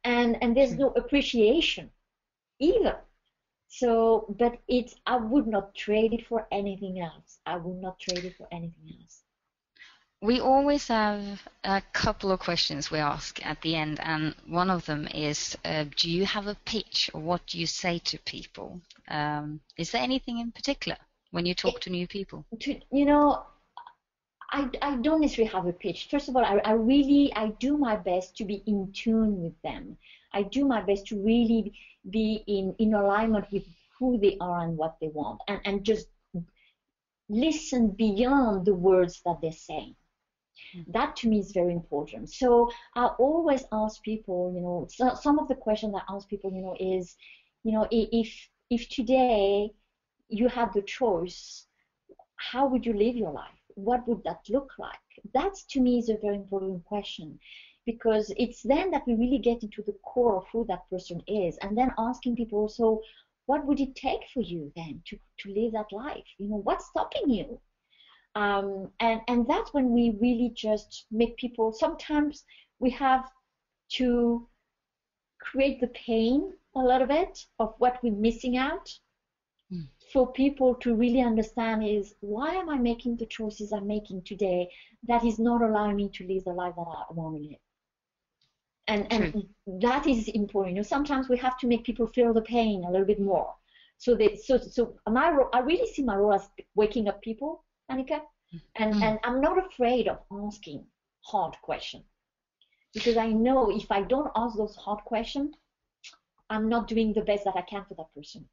Speaker 2: And there's no appreciation either. So, but I would not trade it for anything else.
Speaker 1: We always have a couple of questions we ask at the end, and one of them is, do you have a pitch, or what do you say to people? Is there anything in particular when you talk to new people?
Speaker 2: You know, I don't necessarily have a pitch. First of all, I do my best to be in tune with them. I do my best to really be in alignment with who they are and what they want, and just listen beyond the words that they're saying. That to me is very important. So I always ask people, you know, some of the questions I ask people, you know, is, you know, if today you had the choice, how would you live your life? What would that look like? That to me is a very important question, because it's then that we really get into the core of who that person is, and then asking people also, what would it take for you then to live that life? You know, what's stopping you? And that's when we really just make people, sometimes we have to create the pain a little bit of what we're missing out, for people to really understand is, why am I making the choices I'm making today that is not allowing me to live the life that I want to live? And that is important. You know, sometimes we have to make people feel the pain a little bit more. So my role, I really see my role as waking up people, Annika, and I'm not afraid of asking hard questions. because I know if I don't ask those hard questions, I'm not doing the best that I can for that person.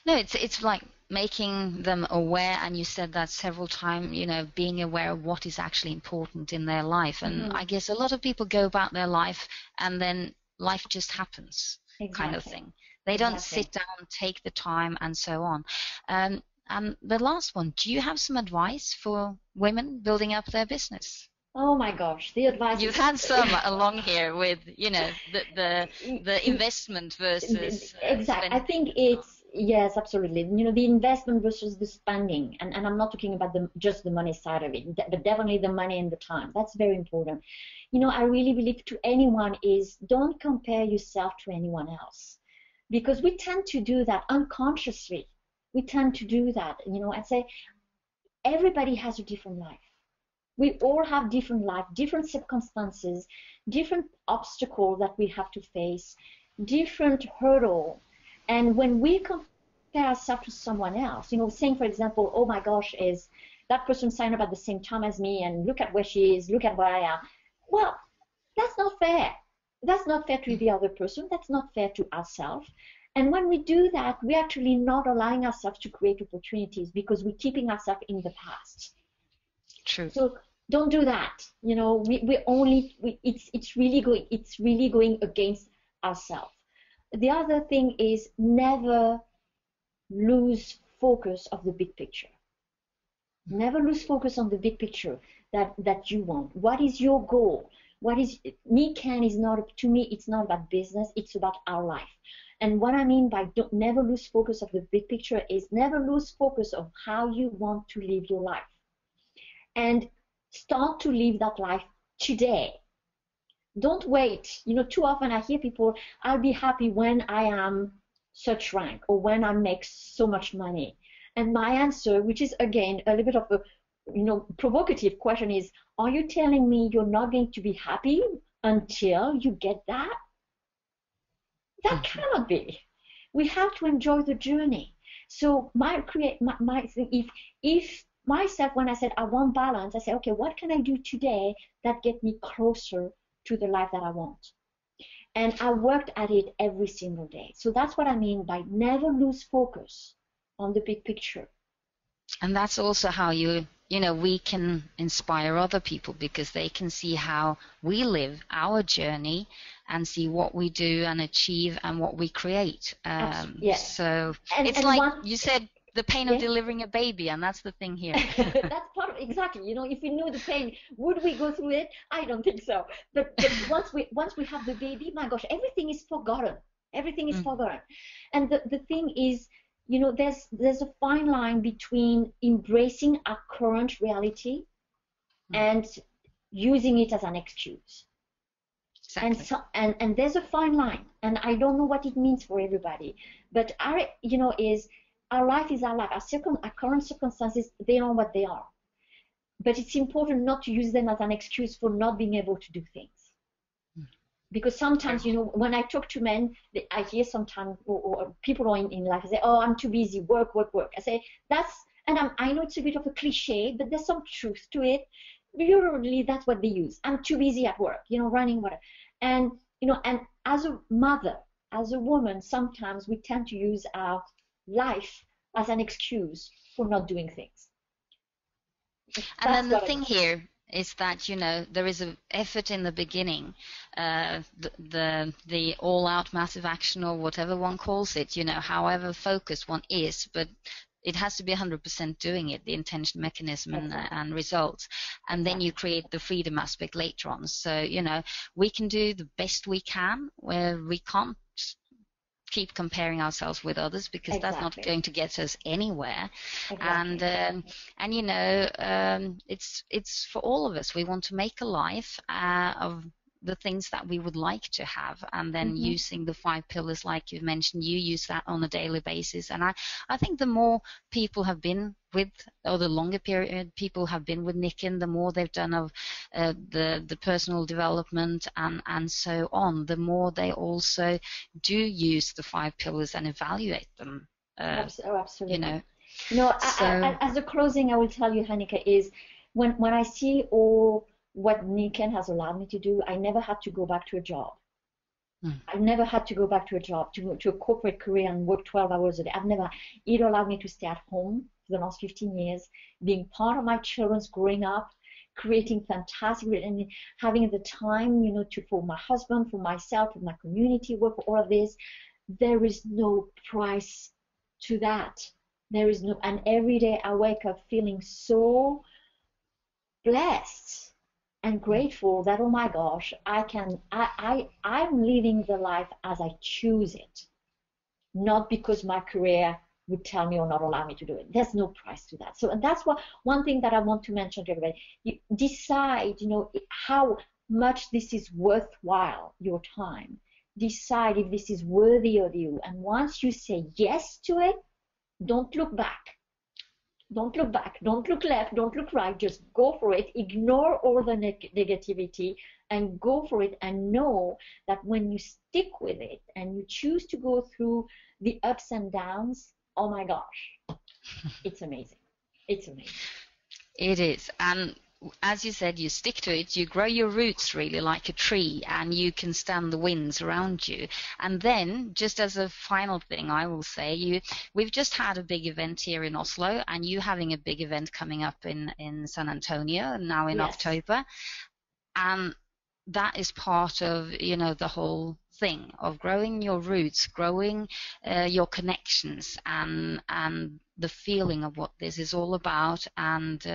Speaker 1: No, it's like making them aware, and you said that several times, being aware of what is actually important in their life. And I guess a lot of people go about their life and then life just happens, kind of thing. They don't sit down, take the time, and so on. And the last one, do you have some advice for women building up their business?
Speaker 2: Oh my gosh, the advice.
Speaker 1: You've had some along here with, the investment versus
Speaker 2: exactly. I think it's, yes, absolutely. The investment versus the spending, and I'm not talking about just the money side of it, but definitely the money and the time. That's very important. I really believe to anyone is don't compare yourself to anyone else, because we tend to do that unconsciously. We tend to do that, and say everybody has a different life. We all have different life, different circumstances, different obstacles that we have to face, different hurdle. And when we compare ourselves to someone else, saying, for example, oh my gosh, is that person signed up at the same time as me, and look at where she is, look at where I am. Well, that's not fair. That's not fair to the other person. That's not fair to ourselves. And when we do that, we're actually not allowing ourselves to create opportunities, because we're keeping ourselves in the past.
Speaker 1: True.
Speaker 2: So don't do that. It's really going against ourselves. The other thing is never lose focus of the big picture. Never lose focus on the big picture that you want. What is your goal? Nikan is not, to me, it's not about business, it's about our life. And what I mean by never lose focus of the big picture is never lose focus of how you want to live your life. And start to live that life today. Don't wait. Too often I hear people, I'll be happy when I am such rank or when I make so much money. And my answer, which is again a little bit of a provocative question, is, are you telling me you're not going to be happy until you get that? That cannot be. We have to enjoy the journey. So if myself, when I said I want balance, I said, okay, what can I do today that get me closer to the life that I want? And I worked at it every single day. So that's what I mean by never lose focus on the big picture.
Speaker 1: And that's also how we can inspire other people, because they can see how we live our journey and see what we do and achieve and what we create.
Speaker 2: Yes.
Speaker 1: So it's like you said, the pain of delivering a baby, and that's the thing here.
Speaker 2: That's part of, exactly. If we knew the pain, would we go through it? I don't think so. But once we have the baby, my gosh, everything is forgotten. Everything is forgotten. And the thing is, there's a fine line between embracing our current reality and using it as an excuse. Exactly. And there's a fine line, and I don't know what it means for everybody. But our life is our life. Our current circumstances, they are what they are. But it's important not to use them as an excuse for not being able to do things. Because sometimes, when I talk to men, I hear sometimes, or people in life say, oh, I'm too busy, work. I say, I know it's a bit of a cliche, but there's some truth to it. Usually that's what they use. I'm too busy at work, running whatever. And, and as a mother, as a woman, sometimes we tend to use our life as an excuse for not doing things.
Speaker 1: And then the thing here is that there is an effort in the beginning, the all-out massive action, or whatever one calls it, however focused one is, but it has to be 100% doing it, the intention, mechanism, and results. And then you create the freedom aspect later on. So we can do the best we can, where we can't keep comparing ourselves with others, because that's not going to get us anywhere. And it's for all of us. We want to make a life of the things that we would like to have, and then using the 5 pillars, like you mentioned, you use that on a daily basis. And I think the more people have been with, or the longer period people have been with Nikan, the more they've done of the personal development and so on, the more they also do use the 5 pillars and evaluate them.
Speaker 2: Absolutely. As a closing, I will tell you, Hanika, is when I see all what Niken has allowed me to do, I never had to go back to a job. I never had to go back to a job, to a corporate career and work 12 hours a day. It allowed me to stay at home for the last 15 years, being part of my children's growing up, creating fantastic, and having the time, for my husband, for myself, for my community work, for all of this. There is no price to that. There is no, and every day I wake up feeling so blessed and grateful that, oh my gosh, I'm living the life as I choose it, not because my career would tell me or not allow me to do it. There's no price to that. So, and that's one thing that I want to mention to everybody. You decide, how much this is worthwhile, your time. Decide if this is worthy of you. And once you say yes to it, don't look back. Don't look back, don't look left, don't look right, just go for it. Ignore all the negativity and go for it, and know that when you stick with it and you choose to go through the ups and downs, oh my gosh, it's amazing. It's amazing.
Speaker 1: It is. And as you said, you stick to it, you grow your roots really like a tree, and you can stand the winds around you. And then, just as a final thing, I will say, we've just had a big event here in Oslo, and you having a big event coming up in San Antonio now in October. And that is part of, the whole thing of growing your roots, growing your connections, and the feeling of what this is all about, and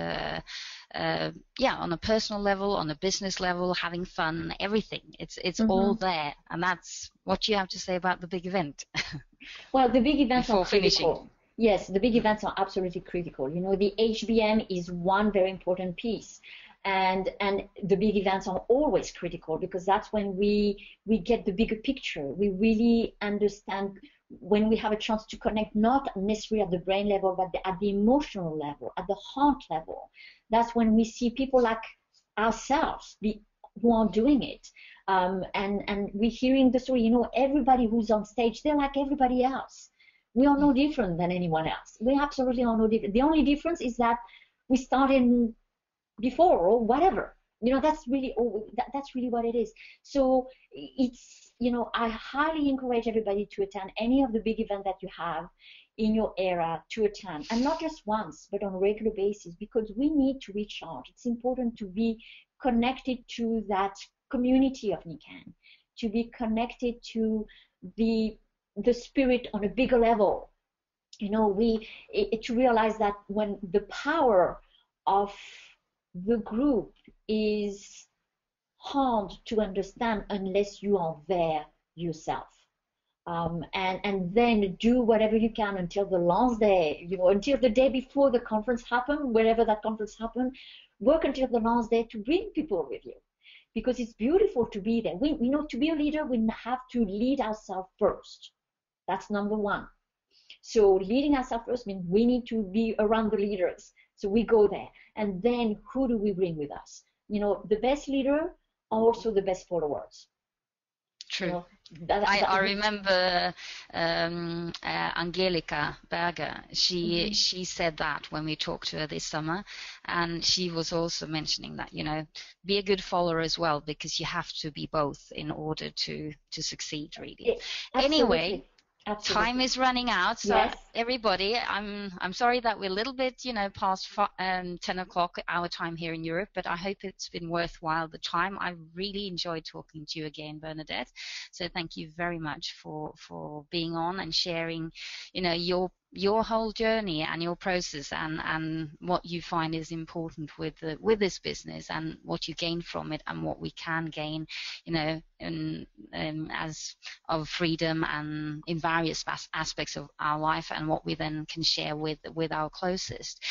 Speaker 1: on a personal level, on a business level, having fun, everything. It's all there, and that's what you have to say about the big event.
Speaker 2: Well, the big events are critical.
Speaker 1: Finishing.
Speaker 2: Yes, the big events are absolutely critical. The HBM is one very important piece. And the big events are always critical, because that's when we get the bigger picture. We really understand, when we have a chance to connect, not necessarily at the brain level, but at the emotional level, at the heart level. That's when we see people like ourselves who are doing it. And we're hearing the story, everybody who's on stage, they're like everybody else. We are no different than anyone else. We absolutely are no different. The only difference is that we started before, or whatever. That's really what it is. So it's, I highly encourage everybody to attend any of the big events that you have in your area, to attend, and not just once, but on a regular basis, because we need to recharge. It's important to be connected to that community of Niken, to be connected to the spirit on a bigger level. To realize that when the power of the group is hard to understand unless you are there yourself. And then do whatever you can until the last day, until the day before the conference happened, wherever that conference happened, work until the last day to bring people with you, because it's beautiful to be there. To be a leader, we have to lead ourselves first. That's number one. So leading ourselves first means we need to be around the leaders. So we go there, and then who do we bring with us? The best leader are also the best followers.
Speaker 1: True. I remember Angelica Berger. She said that when we talked to her this summer, and she was also mentioning that be a good follower as well, because you have to be both in order to succeed, really. Anyway. Absolutely. Time is running out, so yes. Everybody, I'm sorry that we're a little bit, past 10 o'clock our time here in Europe, but I hope it's been worthwhile the time. I really enjoyed talking to you again, Bernadette. So thank you very much for being on and sharing, your whole journey and your process, and what you find is important with this business, and what you gain from it, and what we can gain, as of freedom and in various aspects of our life, and what we then can share with our closest.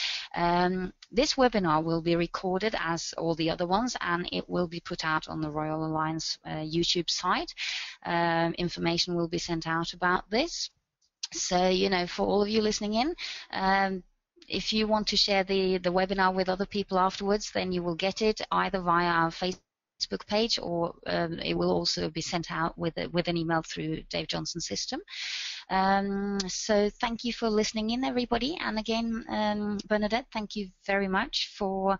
Speaker 1: This webinar will be recorded as all the other ones, and it will be put out on the Royal Alliance YouTube site. Information will be sent out about this. So, for all of you listening in, if you want to share the webinar with other people afterwards, then you will get it either via our Facebook page, or it will also be sent out with an email through Dave Johnson's system. So thank you for listening in, everybody. And again, Bernadette, thank you very much for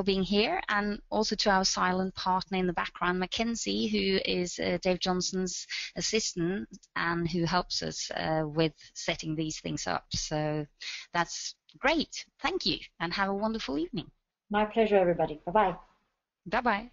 Speaker 1: being here, and also to our silent partner in the background, Mackenzie, who is Dave Johnson's assistant and who helps us with setting these things up. So that's great. Thank you, and have a wonderful evening.
Speaker 2: My pleasure, everybody. Bye-bye.
Speaker 1: Bye-bye.